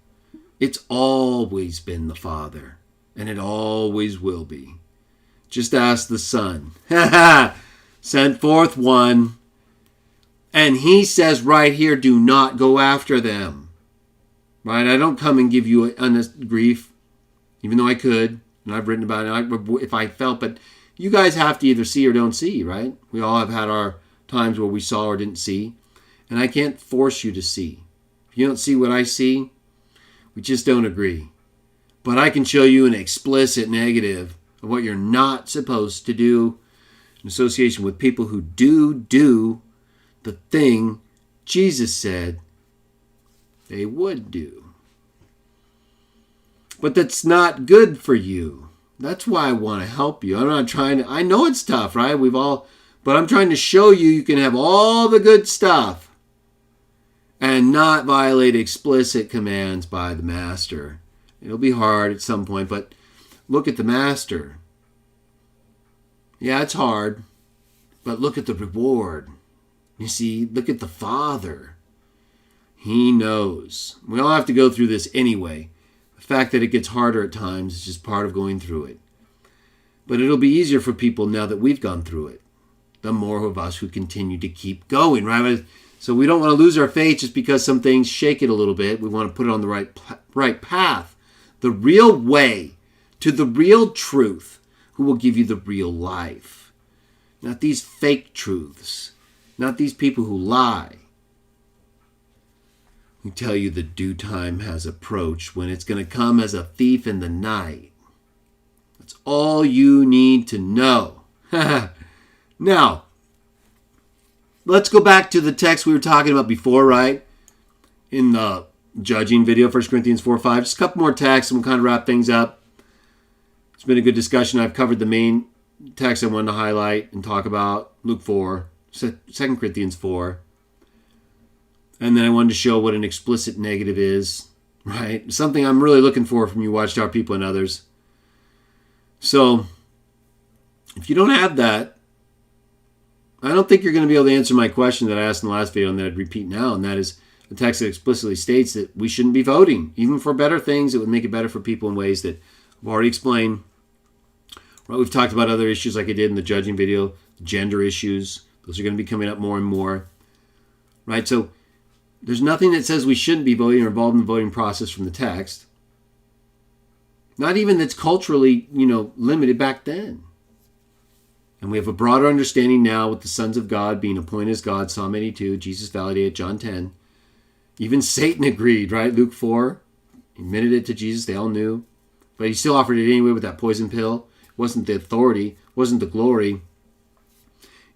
It's always been the Father, and it always will be. Just ask the Son. Sent forth one, and he says right here, do not go after them. Right? I don't come and give you honest grief, even though I could, and I've written about it if I felt, but You guys have to either see or don't see, right? We all have had our times where we saw or didn't see. And I can't force you to see. If you don't see what I see, we just don't agree. But I can show you an explicit negative of what you're not supposed to do in association with people who do the thing Jesus said they would do. But that's not good for you. That's why I want to help you. I'm not trying to, I know it's tough, right? But I'm trying to show you can have all the good stuff and not violate explicit commands by the master. It'll be hard at some point, but look at the master. Yeah, it's hard, but look at the reward. You see, look at the Father. He knows. We all have to go through this anyway. The fact that it gets harder at times is just part of going through it. But it'll be easier for people now that we've gone through it. The more of us who continue to keep going, right? So we don't want to lose our faith just because some things shake it a little bit. We want to put it on the right path. The real way to the real truth, who will give you the real life. Not these fake truths. Not these people who lie. Who tell you the due time has approached when it's going to come as a thief in the night. That's all you need to know. Now, let's go back to the text we were talking about before, right? In the judging video, 1 Corinthians 4:5. Just a couple more texts and we'll kind of wrap things up. It's been a good discussion. I've covered the main text I wanted to highlight and talk about. Luke 4, 2 Corinthians 4. And then I wanted to show what an explicit negative is, right? Something I'm really looking for from you Watchtower people and others. So, if you don't have that, I don't think you're going to be able to answer my question that I asked in the last video and that I'd repeat now, and that is the text that explicitly states that we shouldn't be voting. Even for better things, it would make it better for people in ways that I've already explained. Right, we've talked about other issues like I did in the judging video, gender issues. Those are going to be coming up more and more. Right, so there's nothing that says we shouldn't be voting or involved in the voting process from the text. Not even that's culturally, limited back then. And we have a broader understanding now with the sons of God being appointed as God, Psalm 82, Jesus validated, John 10. Even Satan agreed, right? Luke 4, he admitted it to Jesus, they all knew. But he still offered it anyway with that poison pill. It wasn't the authority, it wasn't the glory.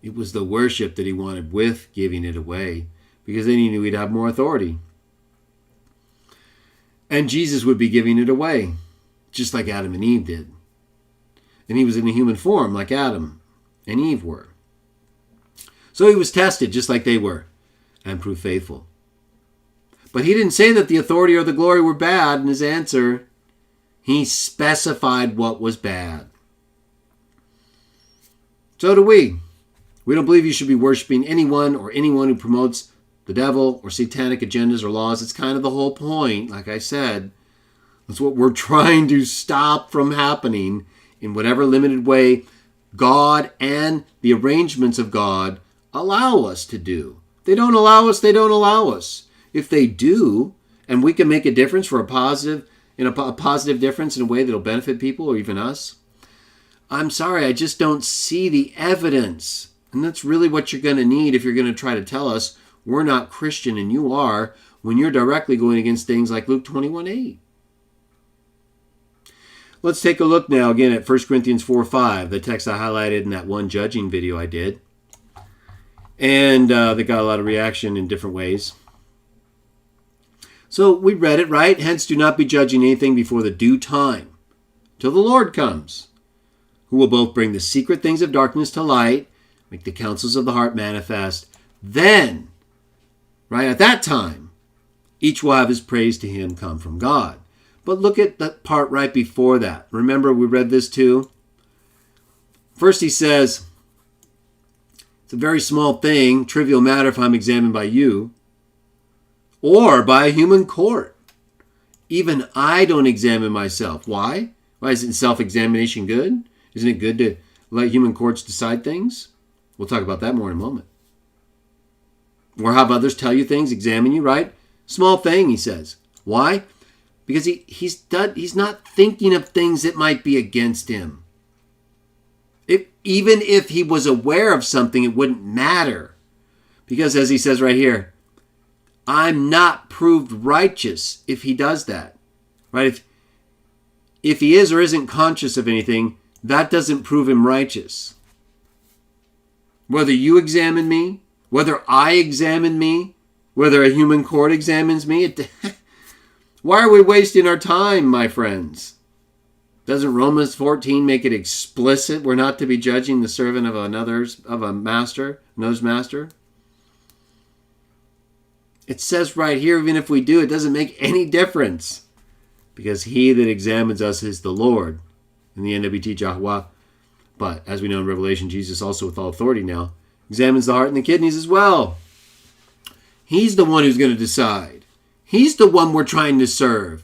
It was the worship that he wanted with giving it away. Because then he knew he'd have more authority. And Jesus would be giving it away, just like Adam and Eve did. And he was in a human form like Adam and Eve were. So he was tested just like they were and proved faithful. But he didn't say that the authority or the glory were bad in his answer. He specified what was bad. So do we. We don't believe you should be worshiping anyone or anyone who promotes the devil or satanic agendas or laws. It's kind of the whole point, like I said. That's what we're trying to stop from happening in whatever limited way God and the arrangements of God allow us to do. If they don't allow us, they don't allow us. If they do, and we can make a difference for a positive difference in a way that'll benefit people or even us, I'm sorry, I just don't see the evidence. And that's really what you're going to need if you're going to try to tell us we're not Christian and you are, when you're directly going against things like Luke 21:8. Let's take a look now again at 1 Corinthians 4:5, the text I highlighted in that one judging video I did. And they got a lot of reaction in different ways. So we read it, right? Hence do not be judging anything before the due time, till the Lord comes, who will both bring the secret things of darkness to light, make the counsels of the heart manifest. Then, right at that time, each will have his praise to him come from God. But look at the part right before that. Remember, we read this too. First he says, it's a very small thing, trivial matter if I'm examined by you, or by a human court. Even I don't examine myself. Why? Why isn't self-examination good? Isn't it good to let human courts decide things? We'll talk about that more in a moment. Or have others tell you things, examine you, right? Small thing, he says. Why? Because he's not thinking of things that might be against him. Even if he was aware of something, it wouldn't matter. Because as he says right here, I'm not proved righteous if he does that. Right? If he is or isn't conscious of anything, that doesn't prove him righteous. Whether you examine me, whether I examine me, whether a human court examines me, why are we wasting our time, my friends? Doesn't Romans 14 make it explicit we're not to be judging the servant of another's master? It says right here, even if we do, it doesn't make any difference. Because he that examines us is the Lord. In the NWT, Jehovah. But as we know in Revelation, Jesus also with all authority now examines the heart and the kidneys as well. He's the one who's going to decide. He's the one we're trying to serve.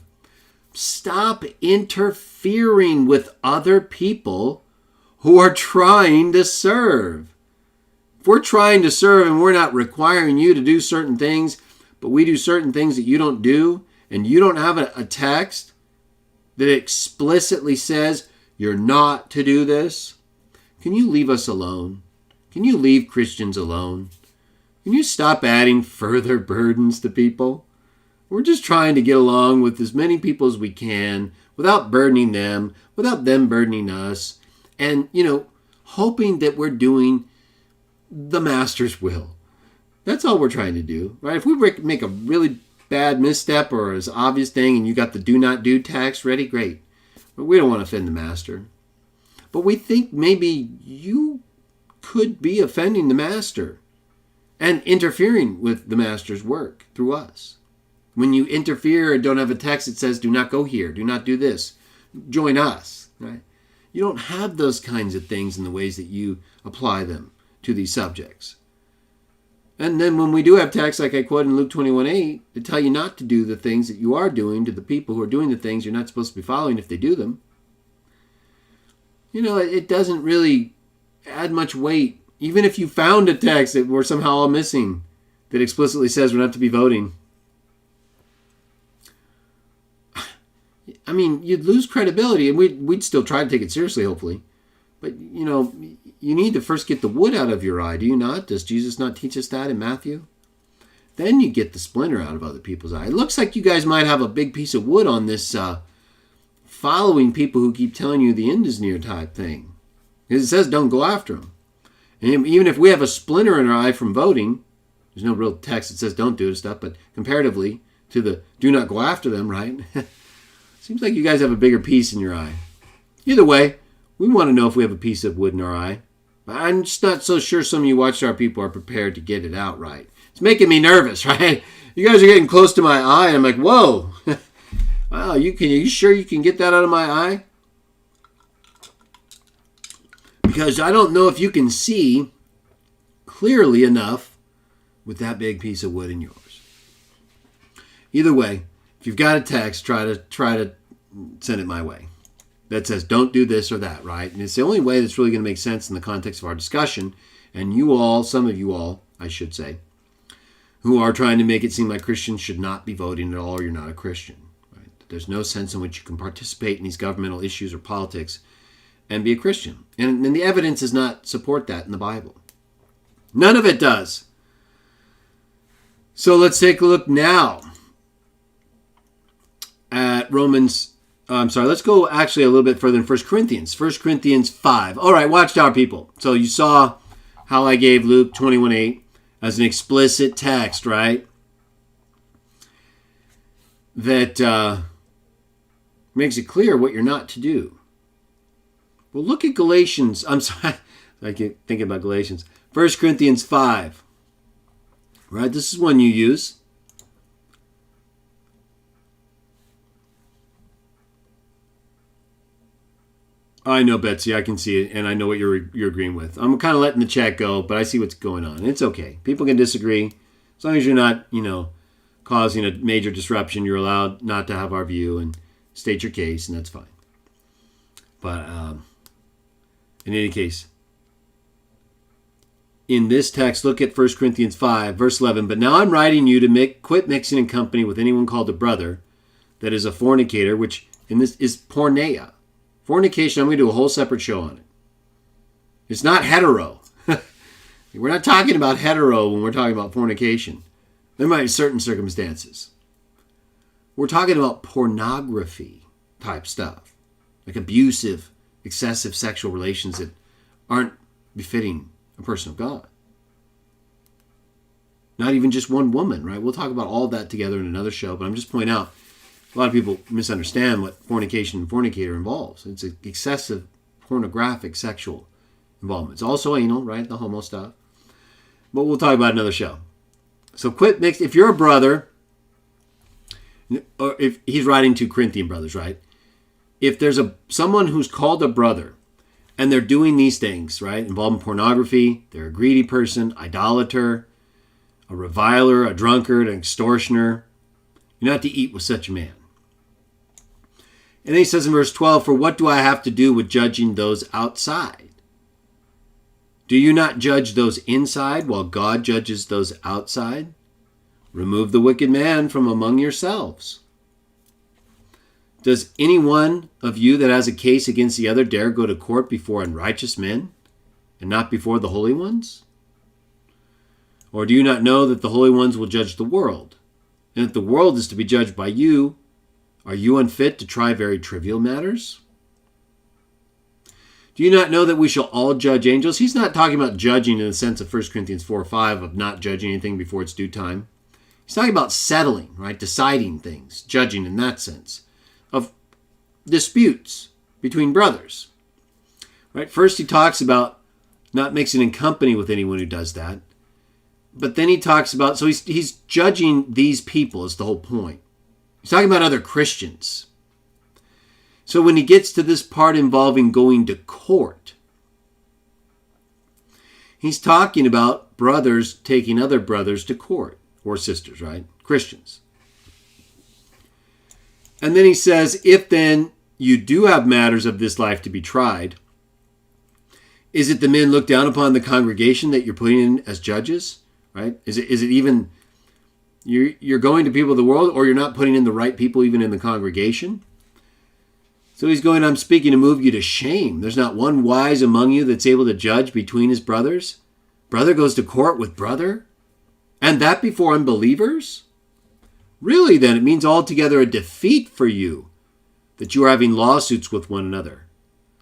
Stop interfering with other people who are trying to serve. If we're trying to serve and we're not requiring you to do certain things, but we do certain things that you don't do, and you don't have a text that explicitly says you're not to do this, can you leave us alone? Can you leave Christians alone? Can you stop adding further burdens to people? We're just trying to get along with as many people as we can without burdening them, without them burdening us, and, hoping that we're doing the Master's will. That's all we're trying to do, right? If we make a really bad misstep or an obvious thing and you got the do not do text ready, great. But we don't want to offend the Master. But we think maybe you could be offending the Master and interfering with the Master's work through us. When you interfere and don't have a text that says, do not go here, do not do this, join us, right? You don't have those kinds of things in the ways that you apply them to these subjects. And then when we do have texts, like I quote in Luke 21:8, that tell you not to do the things that you are doing to the people who are doing the things you're not supposed to be following if they do them. It doesn't really add much weight. Even if you found a text that we're somehow all missing that explicitly says we're not to be voting. I mean, you'd lose credibility, and we'd still try to take it seriously, hopefully. But, you need to first get the wood out of your eye, do you not? Does Jesus not teach us that in Matthew? Then you get the splinter out of other people's eye. It looks like you guys might have a big piece of wood on this following people who keep telling you the end is near type thing. Because it says don't go after them. And even if we have a splinter in our eye from voting, there's no real text that says don't do this stuff, but comparatively to the do not go after them, right? Seems like you guys have a bigger piece in your eye. Either way, we want to know if we have a piece of wood in our eye. But I'm just not so sure some of you Watchtower people are prepared to get it out right. It's making me nervous, right? You guys are getting close to my eye. I'm like, whoa. Wow, you sure you can get that out of my eye? Because I don't know if you can see clearly enough with that big piece of wood in yours. Either way, if you've got a text, try to send it my way. That says don't do this or that, right? And it's the only way that's really going to make sense in the context of our discussion. And you all, some of you all, I should say, who are trying to make it seem like Christians should not be voting at all or you're not a Christian. Right? There's no sense in which you can participate in these governmental issues or politics and be a Christian. And the evidence does not support that in the Bible. None of it does. So let's take a look now at let's go actually a little bit further in 1 Corinthians. 1 Corinthians 5. All right, Watchtower people. So you saw how I gave Luke 21:8 as an explicit text, right? That makes it clear what you're not to do. Well, look at Galatians. I'm sorry. I keep thinking about Galatians. 1 Corinthians 5. Right? This is one you use. I know, Betsy. I can see it, and I know what you're agreeing with. I'm kind of letting the chat go, but I see what's going on. It's okay. People can disagree. As long as you're not, causing a major disruption, you're allowed not to have our view and state your case, and that's fine. But in any case, in this text, look at 1 Corinthians 5, verse 11. But now I'm writing you to quit mixing in company with anyone called a brother, that is a fornicator, which in this is porneia. Fornication, I'm going to do a whole separate show on it. It's not hetero. We're not talking about hetero when we're talking about fornication. There might be certain circumstances. We're talking about pornography type stuff, like abusive, excessive sexual relations that aren't befitting a person of God. Not even just one woman, right? We'll talk about all that together in another show, but I'm just pointing out a lot of people misunderstand what fornication and fornicator involves. It's an excessive pornographic sexual involvement. It's also anal, right? The homo stuff. But we'll talk about another show. So quit mixed. If you're a brother, or if he's writing to Corinthian brothers, right? If there's someone who's called a brother and they're doing these things, right? Involved in pornography, they're a greedy person, idolater, a reviler, a drunkard, an extortioner, you're not to eat with such a man. And then he says in verse 12, for what do I have to do with judging those outside? Do you not judge those inside while God judges those outside? Remove the wicked man from among yourselves. Does any one of you that has a case against the other dare go to court before unrighteous men and not before the holy ones? Or do you not know that the holy ones will judge the world? And if the world is to be judged by you, are you unfit to try very trivial matters? Do you not know that we shall all judge angels? He's not talking about judging in the sense of 1 Corinthians 4:5 of not judging anything before its due time. He's talking about settling, right? Deciding things, judging in that sense of disputes between brothers. Right? First he talks about not mixing in company with anyone who does that. But then he talks about, so he's judging these people is the whole point. He's talking about other Christians. So when he gets to this part involving going to court, he's talking about brothers taking other brothers to court, or sisters, right? Christians. And then he says, if then you do have matters of this life to be tried, is it the men look down upon the congregation that you're putting in as judges? Right? Is it even you're going to people of the world, or you're not putting in the right people even in the congregation? So he's going, I'm speaking to move you to shame. There's not one wise among you that's able to judge between his brothers. Brother goes to court with brother, and that before unbelievers? Really then, it means altogether a defeat for you that you are having lawsuits with one another.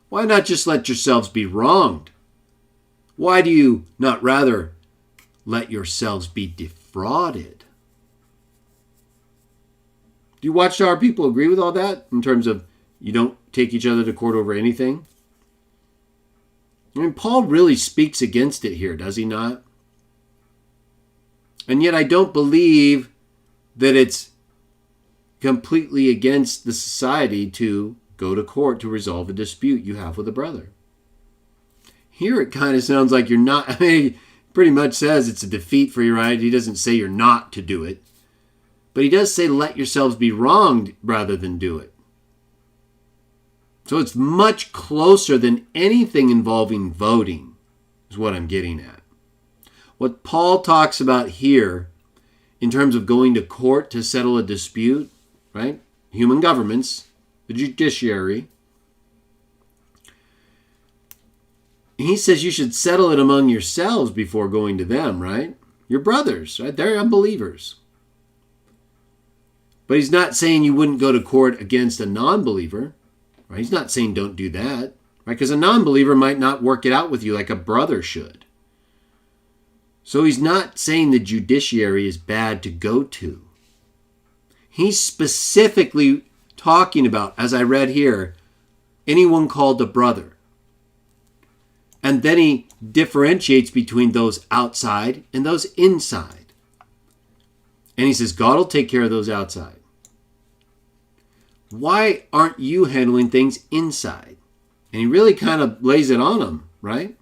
Why not just let yourselves be wronged? Why do you not rather let yourselves be defrauded? Do you Watchtower people agree with all that in terms of you don't take each other to court over anything? I mean, Paul really speaks against it here, does he not? And yet I don't believe that it's completely against the society to go to court to resolve a dispute you have with a brother. Here it kind of sounds like you're not, I mean, he pretty much says it's a defeat for your right. He doesn't say you're not to do it. But he does say let yourselves be wronged rather than do it. So it's much closer than anything involving voting, is what I'm getting at. What Paul talks about here in terms of going to court to settle a dispute, right? Human governments, the judiciary. He says you should settle it among yourselves before going to them, right? Your brothers, right? They're unbelievers. But he's not saying you wouldn't go to court against a non-believer, right? He's not saying don't do that, right? Because a non-believer might not work it out with you like a brother should. So he's not saying the judiciary is bad to go to. He's specifically talking about, as I read here, anyone called a brother. And then he differentiates between those outside and those inside. And he says, God will take care of those outside. Why aren't you handling things inside? And he really kind of lays it on them, right?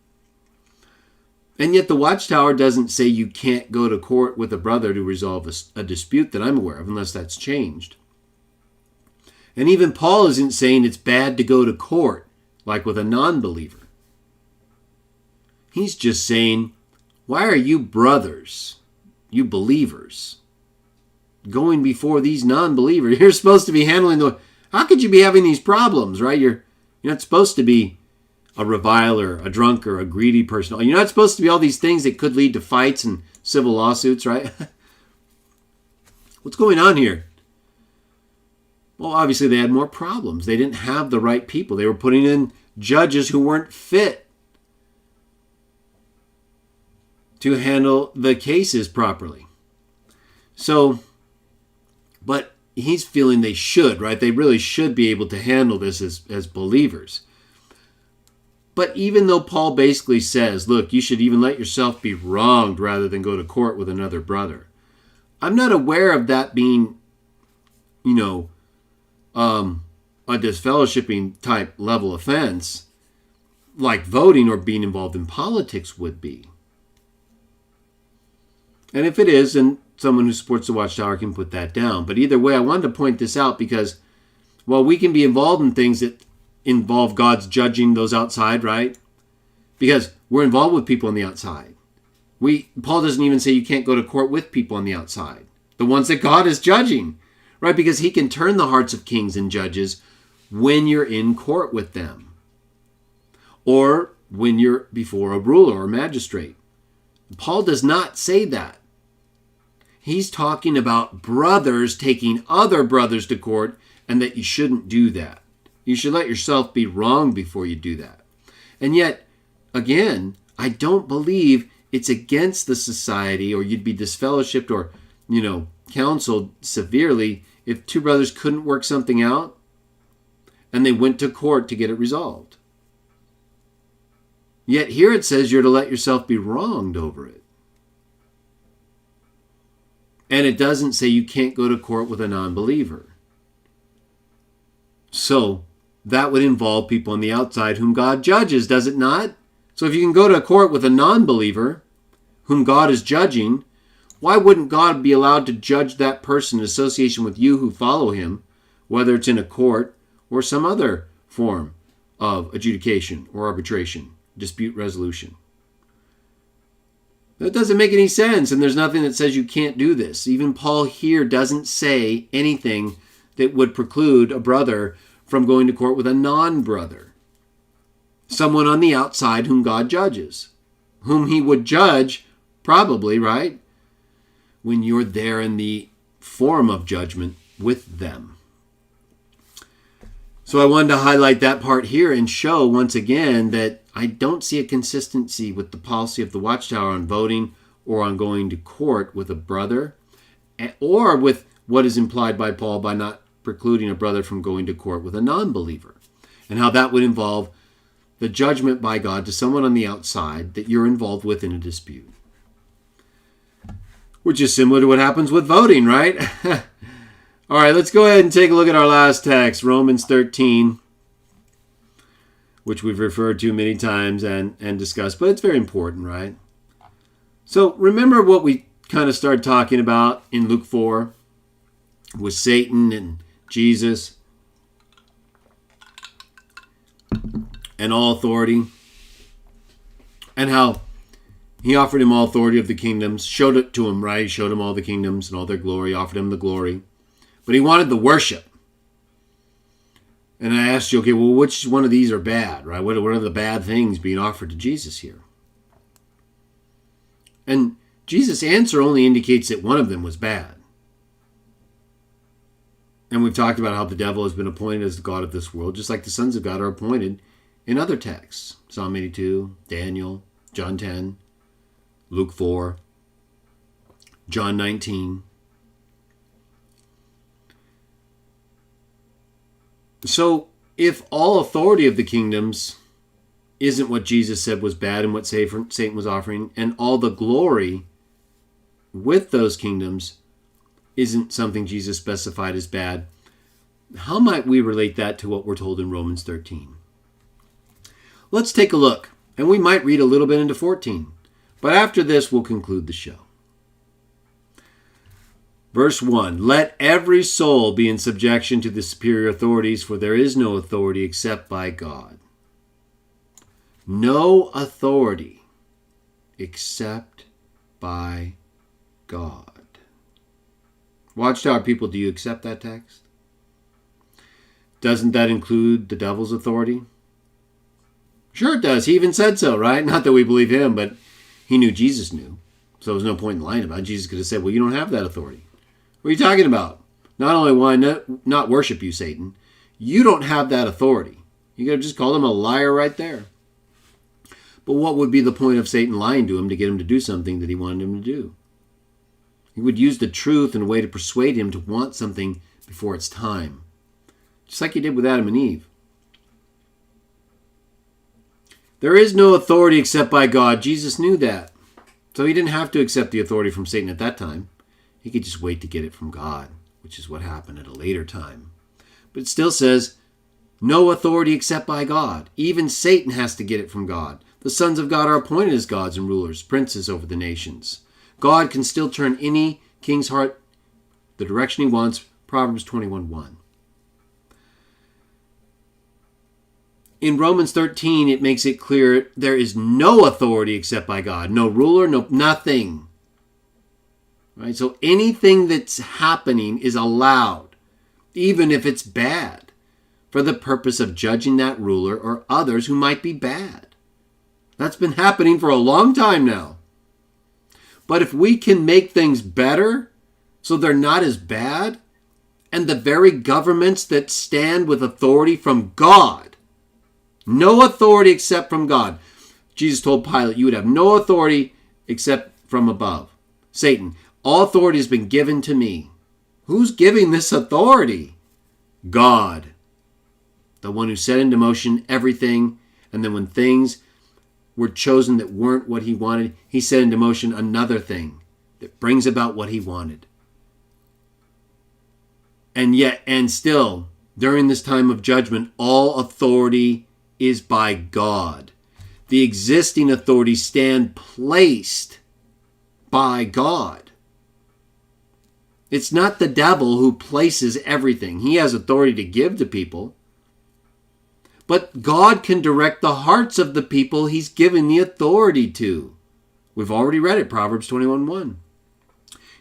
And yet the Watchtower doesn't say you can't go to court with a brother to resolve a dispute that I'm aware of, unless that's changed. And even Paul isn't saying it's bad to go to court, like with a non-believer. He's just saying, why are you brothers, you believers, going before these non-believers? You're supposed to be handling how could you be having these problems, right? You're not supposed to be a reviler, a drunkard, a greedy person. You're not supposed to be all these things that could lead to fights and civil lawsuits, right? What's going on here? Well, obviously they had more problems. They didn't have the right people. They were putting in judges who weren't fit to handle the cases properly. So, but he's feeling they should, right? They really should be able to handle this as believers. But even though Paul basically says, look, you should even let yourself be wronged rather than go to court with another brother, I'm not aware of that being, a disfellowshipping type level offense like voting or being involved in politics would be. And if it is, then someone who supports the Watchtower can put that down. But either way, I wanted to point this out because, well, we can be involved in things that involve God's judging those outside, right? Because we're involved with people on the outside. Paul doesn't even say you can't go to court with people on the outside. The ones that God is judging, right? Because he can turn the hearts of kings and judges when you're in court with them. Or when you're before a ruler or magistrate. Paul does not say that. He's talking about brothers taking other brothers to court and that you shouldn't do that. You should let yourself be wronged before you do that. And yet, again, I don't believe it's against the society or you'd be disfellowshipped or, counseled severely if two brothers couldn't work something out and they went to court to get it resolved. Yet here it says you're to let yourself be wronged over it. And it doesn't say you can't go to court with a non-believer. So that would involve people on the outside whom God judges, does it not? So if you can go to court with a non-believer whom God is judging, why wouldn't God be allowed to judge that person in association with you who follow him, whether it's in a court or some other form of adjudication or arbitration, dispute resolution? That doesn't make any sense, and there's nothing that says you can't do this. Even Paul here doesn't say anything that would preclude a brother from going to court with a non-brother. Someone on the outside whom God judges. Whom he would judge, probably, right? When you're there in the forum of judgment with them. So I wanted to highlight that part here and show once again that I don't see a consistency with the policy of the Watchtower on voting or on going to court with a brother, or with what is implied by Paul by not precluding a brother from going to court with a non-believer, and how that would involve the judgment by God to someone on the outside that you're involved with in a dispute. Which is similar to what happens with voting, right? All right, let's go ahead and take a look at our last text, Romans 13, which we've referred to many times and discussed, but it's very important, right? So remember what we kind of started talking about in Luke 4 with Satan and Jesus and all authority, and how he offered him all authority of the kingdoms, showed it to him, right? He showed him all the kingdoms and all their glory, offered him the glory. But he wanted the worship. And I asked you, okay, well, which one of these are bad, right? What are the bad things being offered to Jesus here? And Jesus' answer only indicates that one of them was bad. And we've talked about how the devil has been appointed as the god of this world, just like the sons of God are appointed in other texts. Psalm 82, Daniel, John 10, Luke 4, John 19. So if all authority of the kingdoms isn't what Jesus said was bad and what Satan was offering, and all the glory with those kingdoms isn't something Jesus specified as bad, how might we relate that to what we're told in Romans 13? Let's take a look, and we might read a little bit into 14. But after this, we'll conclude the show. Verse 1, let every soul be in subjection to the superior authorities, for there is no authority except by God. No authority except by God. Watchtower people, do you accept that text? Doesn't that include the devil's authority? Sure it does. He even said so, right? Not that we believe him, but he knew Jesus knew. So there was no point in lying about it. Jesus could have said, well, you don't have that authority. What are you talking about? Not only will I not worship you, Satan, you don't have that authority. You could have just called him a liar right there. But what would be the point of Satan lying to him to get him to do something that he wanted him to do? He would use the truth in a way to persuade him to want something before it's time. Just like he did with Adam and Eve. There is no authority except by God. Jesus knew that. So he didn't have to accept the authority from Satan at that time. He could just wait to get it from God, which is what happened at a later time. But it still says, no authority except by God. Even Satan has to get it from God. The sons of God are appointed as gods and rulers, princes over the nations. God can still turn any king's heart the direction he wants. Proverbs 21:1. In Romans 13, it makes it clear there is no authority except by God. No ruler, no nothing. Right? So anything that's happening is allowed, even if it's bad, for the purpose of judging that ruler or others who might be bad. That's been happening for a long time now. But if we can make things better so they're not as bad, and the very governments that stand with authority from God, no authority except from God. Jesus told Pilate, you would have no authority except from above. Satan, all authority has been given to me. Who's giving this authority? God. The one who set into motion everything, and then when things were chosen that weren't what he wanted, he set into motion another thing that brings about what he wanted. And still, during this time of judgment, all authority is by God. The existing authorities stand placed by God. It's not the devil who places everything. He has authority to give to people. But God can direct the hearts of the people he's given the authority to. We've already read it, Proverbs 21:1.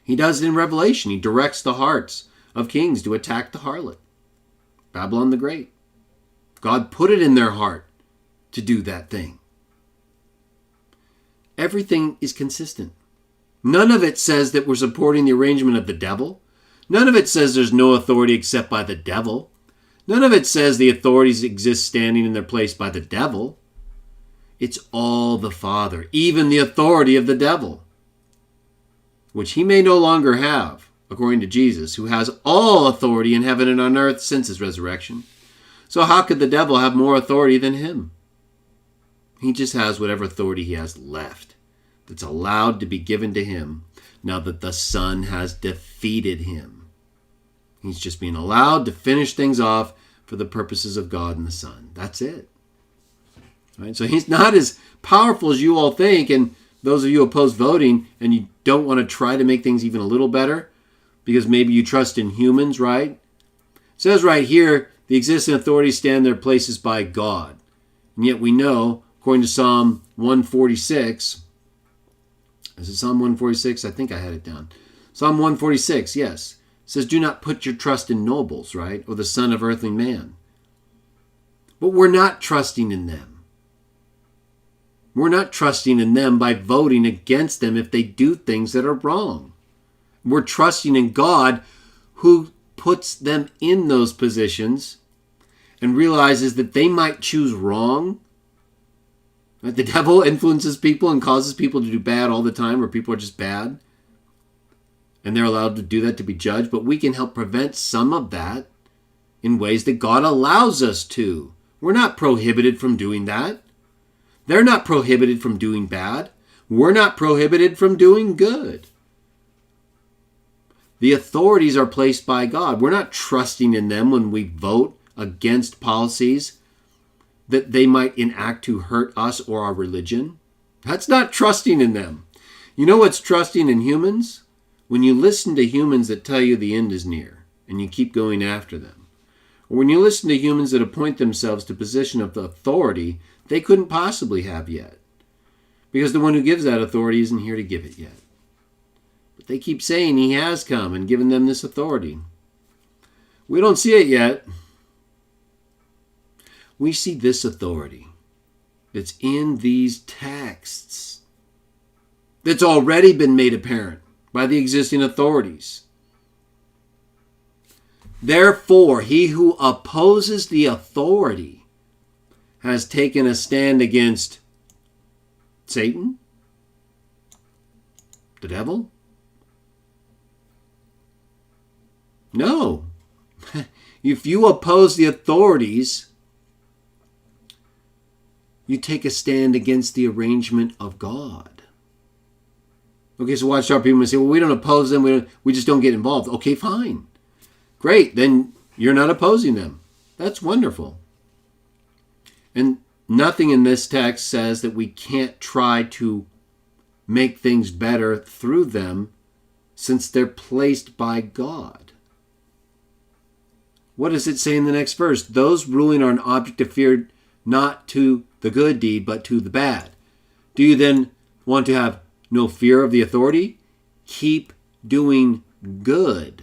He does it in Revelation. He directs the hearts of kings to attack the harlot, Babylon the Great. God put it in their heart to do that thing. Everything is consistent. None of it says that we're supporting the arrangement of the devil. None of it says there's no authority except by the devil. None of it says the authorities exist standing in their place by the devil. It's all the Father, even the authority of the devil, which he may no longer have, according to Jesus, who has all authority in heaven and on earth since his resurrection. So how could the devil have more authority than him? He just has whatever authority he has left that's allowed to be given to him now that the Son has defeated him. He's just being allowed to finish things off for the purposes of God and the Son. That's it. Right? So he's not as powerful as you all think, and those of you opposed voting and you don't want to try to make things even a little better because maybe you trust in humans, right? It says right here, the existing authorities stand their places by God. And yet we know, according to Psalm 146, is it Psalm 146? I think I had it down. Psalm 146, yes. It says, do not put your trust in nobles, right? Or the son of earthly man. But we're not trusting in them. We're not trusting in them by voting against them if they do things that are wrong. We're trusting in God who puts them in those positions and realizes that they might choose wrong. Right? The devil influences people and causes people to do bad all the time, where people are just bad. And they're allowed to do that to be judged. But we can help prevent some of that in ways that God allows us to. We're not prohibited from doing that. They're not prohibited from doing bad. We're not prohibited from doing good. The authorities are placed by God. We're not trusting in them when we vote against policies that they might enact to hurt us or our religion. That's not trusting in them. You know what's trusting in humans? When you listen to humans that tell you the end is near and you keep going after them. Or when you listen to humans that appoint themselves to a position of authority they couldn't possibly have yet. Because the one who gives that authority isn't here to give it yet. But they keep saying he has come and given them this authority. We don't see it yet. We see this authority. that's in these texts that's already been made apparent by the existing authorities. Therefore, he who opposes the authority has taken a stand against Satan, the devil? No. If you oppose the authorities, you take a stand against the arrangement of God. Okay, so watch out. People may say, well, we don't oppose them. We just don't get involved. Okay, fine. Great. Then you're not opposing them. That's wonderful. And nothing in this text says that we can't try to make things better through them since they're placed by God. What does it say in the next verse? Those ruling are an object of fear, not to the good deed, but to the bad. Do you then want to have no fear of the authority? Keep doing good,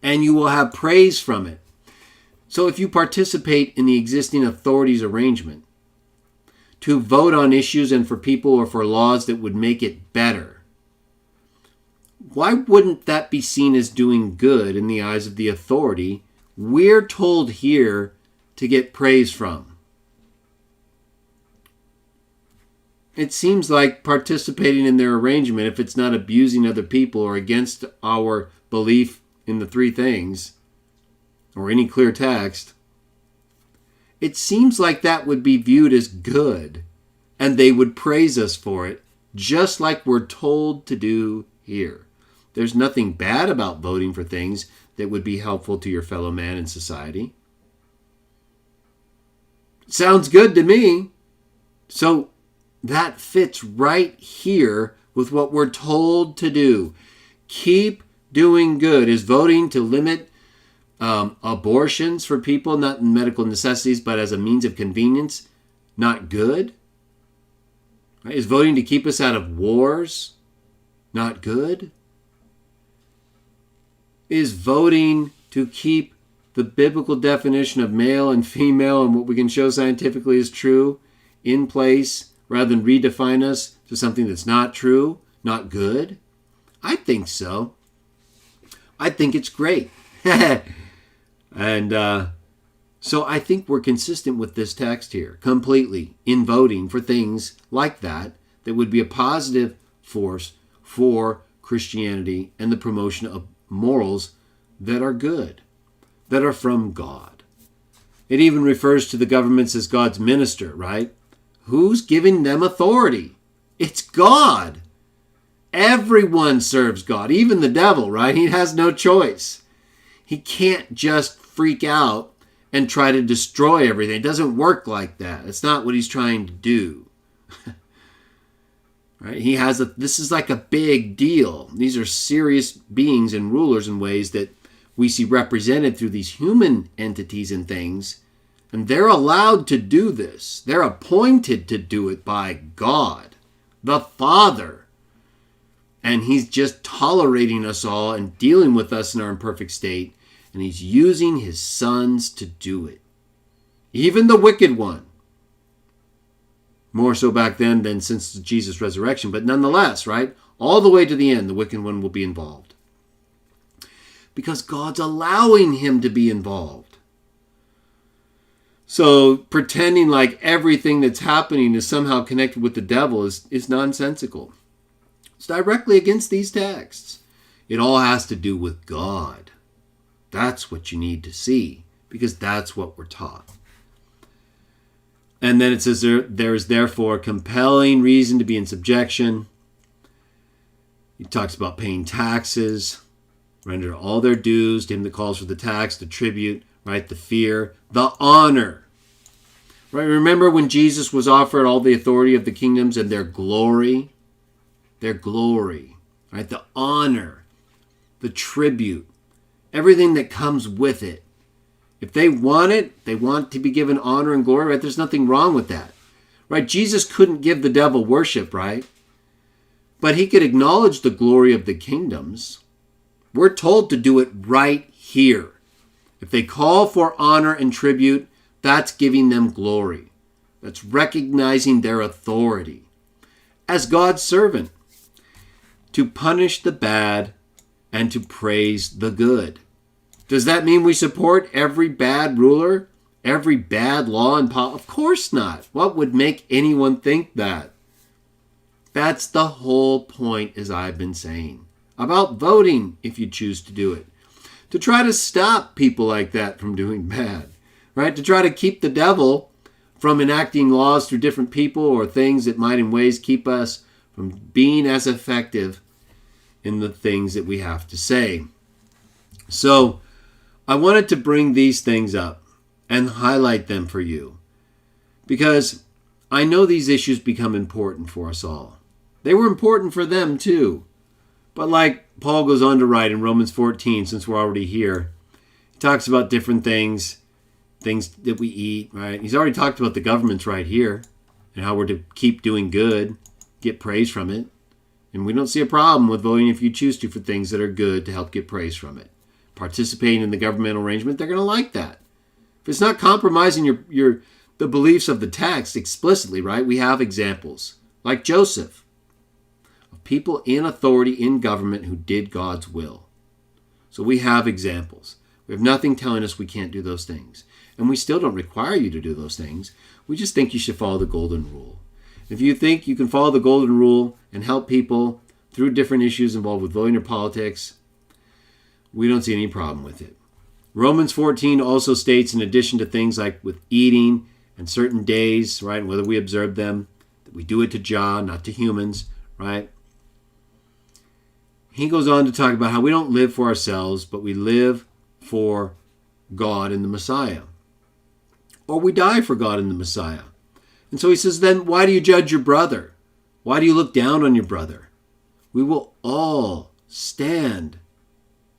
and you will have praise from it. So if you participate in the existing authorities arrangement to vote on issues and for people or for laws that would make it better, why wouldn't that be seen as doing good in the eyes of the authority we're told here to get praise from? It seems like participating in their arrangement, if it's not abusing other people or against our belief in the three things or any clear text, it seems like that would be viewed as good and they would praise us for it, just like we're told to do here. There's nothing bad about voting for things that would be helpful to your fellow man in society. Sounds good to me. So that fits right here with what we're told to do. Keep doing good. Is voting to limit abortions for people, not in medical necessities, but as a means of convenience, not good? Right? Is voting to keep us out of wars not good? Is voting to keep the biblical definition of male and female and what we can show scientifically is true in place rather than redefine us to something that's not true, not good? I think so. I think it's great. And so I think we're consistent with this text here completely in voting for things like that would be a positive force for Christianity and the promotion of morals that are good, that are from God. It even refers to the governments as God's minister, right? Who's giving them authority? It's God. Everyone serves God, even the devil, right? He has no choice. He can't just freak out and try to destroy everything. It doesn't work like that. It's not what he's trying to do. Right? This is like a big deal. These are serious beings and rulers in ways that we see represented through these human entities and things. And they're allowed to do this. They're appointed to do it by God, the Father. And he's just tolerating us all and dealing with us in our imperfect state. And he's using his sons to do it. Even the wicked one. More so back then than since Jesus' resurrection. But nonetheless, right? All the way to the end, the wicked one will be involved. Because God's allowing him to be involved. So pretending like everything that's happening is somehow connected with the devil is nonsensical. It's directly against these texts. It all has to do with God. That's what you need to see, because that's what we're taught. And then it says there is therefore compelling reason to be in subjection. He talks about paying taxes, render all their dues to him that calls for the tax, the tribute, right? The fear, the honor. Right? Remember when Jesus was offered all the authority of the kingdoms and their glory? Their glory, right? The honor, the tribute, everything that comes with it. If they want it, they want to be given honor and glory, right? There's nothing wrong with that, right? Jesus couldn't give the devil worship, right? But he could acknowledge the glory of the kingdoms. We're told to do it right here. If they call for honor and tribute, that's giving them glory. That's recognizing their authority as God's servant to punish the bad and to praise the good. Does that mean we support every bad ruler, every bad law and policy? Of course not. What would make anyone think that? That's the whole point, as I've been saying, about voting if you choose to do it. To try to stop people like that from doing bad, right? To try to keep the devil from enacting laws through different people or things that might in ways keep us from being as effective in the things that we have to say. So I wanted to bring these things up and highlight them for you because I know these issues become important for us all. They were important for them too. But like Paul goes on to write in Romans 14, since we're already here, he talks about different things that we eat, right? He's already talked about the governments right here and how we're to keep doing good, get praise from it. And we don't see a problem with voting if you choose to for things that are good to help get praise from it. Participating in the governmental arrangement, they're going to like that. If it's not compromising the beliefs of the text explicitly, right? We have examples like Joseph, of people in authority in government who did God's will. So we have examples. We have nothing telling us we can't do those things. And we still don't require you to do those things. We just think you should follow the golden rule. If you think you can follow the golden rule and help people through different issues involved with voting or politics, we don't see any problem with it. Romans 14 also states, in addition to things like with eating and certain days, right, and whether we observe them, that we do it to Jah, not to humans, right? He goes on to talk about how we don't live for ourselves, but we live for God and the Messiah. Or we die for God and the Messiah. And so he says, then why do you judge your brother? Why do you look down on your brother? We will all stand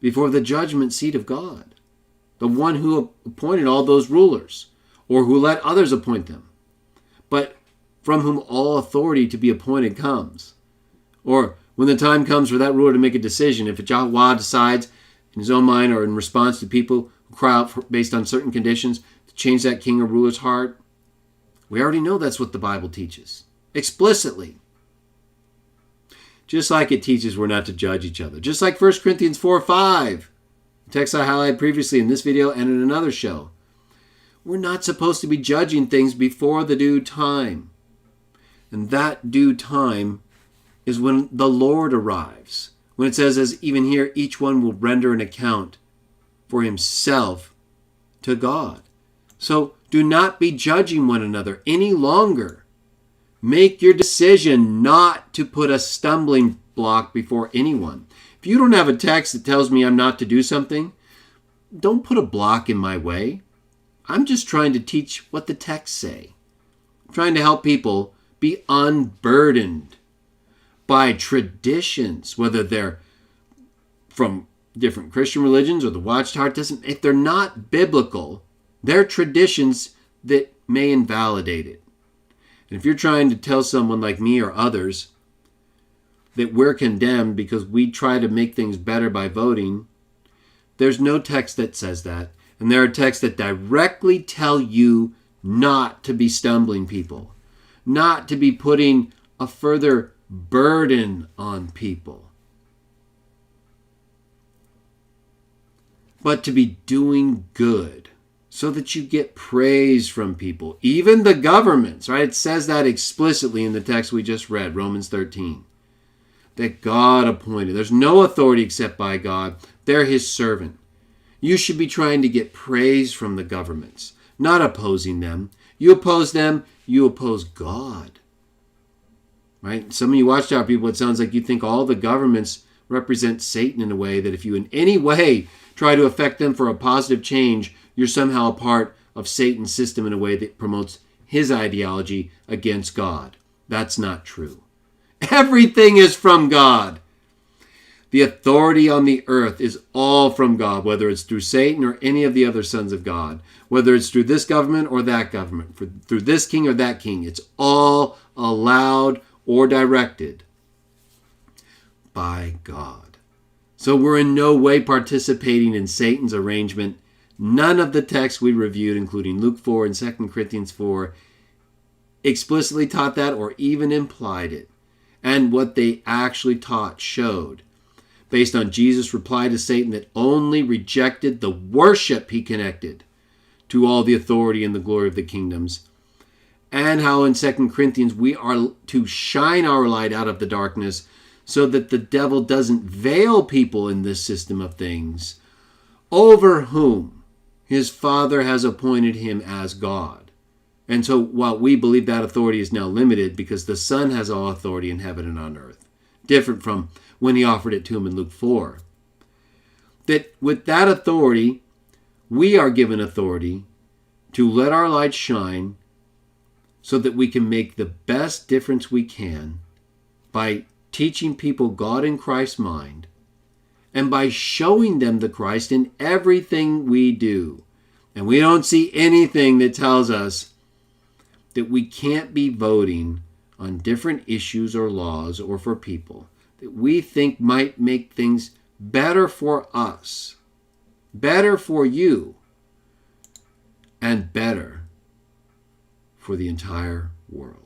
before the judgment seat of God, the one who appointed all those rulers, or who let others appoint them, but from whom all authority to be appointed comes. Or when the time comes for that ruler to make a decision, if Jehovah decides in his own mind or in response to people who cry out based on certain conditions to change that king or ruler's heart, we already know that's what the Bible teaches, explicitly. Just like it teaches we're not to judge each other. Just like 1 Corinthians 4:5, the text I highlighted previously in this video and in another show. We're not supposed to be judging things before the due time. And that due time is when the Lord arrives. When it says, as even here, each one will render an account for himself to God. So do not be judging one another any longer. Make your decision not to put a stumbling block before anyone. If you don't have a text that tells me I'm not to do something, don't put a block in my way. I'm just trying to teach what the texts say. I'm trying to help people be unburdened by traditions, whether they're from different Christian religions or the Watchtower. If they're not biblical, they're traditions that may invalidate it. And if you're trying to tell someone like me or others that we're condemned because we try to make things better by voting, there's no text that says that. And there are texts that directly tell you not to be stumbling people, not to be putting a further burden on people, but to be doing good so that you get praise from people, even the governments, right? It says that explicitly in the text we just read, Romans 13, that God appointed. There's no authority except by God. They're his servant. You should be trying to get praise from the governments, not opposing them. You oppose them, you oppose God. Right? Some of you Watchtower people, it sounds like you think all the governments represent Satan in a way that if you in any way try to affect them for a positive change, you're somehow a part of Satan's system in a way that promotes his ideology against God. That's not true. Everything is from God. The authority on the earth is all from God, whether it's through Satan or any of the other sons of God, whether it's through this government or that government, through this king or that king. It's all allowed or directed by God. So we're in no way participating in Satan's arrangement. None of the texts we reviewed, including Luke 4 and 2 Corinthians 4, explicitly taught that or even implied it. And what they actually taught showed, based on Jesus' reply to Satan, that only rejected the worship he connected to all the authority and the glory of the kingdoms. And how in 2 Corinthians we are to shine our light out of the darkness so that the devil doesn't veil people in this system of things, over whom his Father has appointed him as God. And so while we believe that authority is now limited because the Son has all authority in heaven and on earth, different from when he offered it to him in Luke 4, that with that authority, we are given authority to let our light shine so that we can make the best difference we can by teaching people God in Christ's mind and by showing them the Christ in everything we do. And we don't see anything that tells us that we can't be voting on different issues or laws or for people that we think might make things better for us, better for you, and better for the entire world.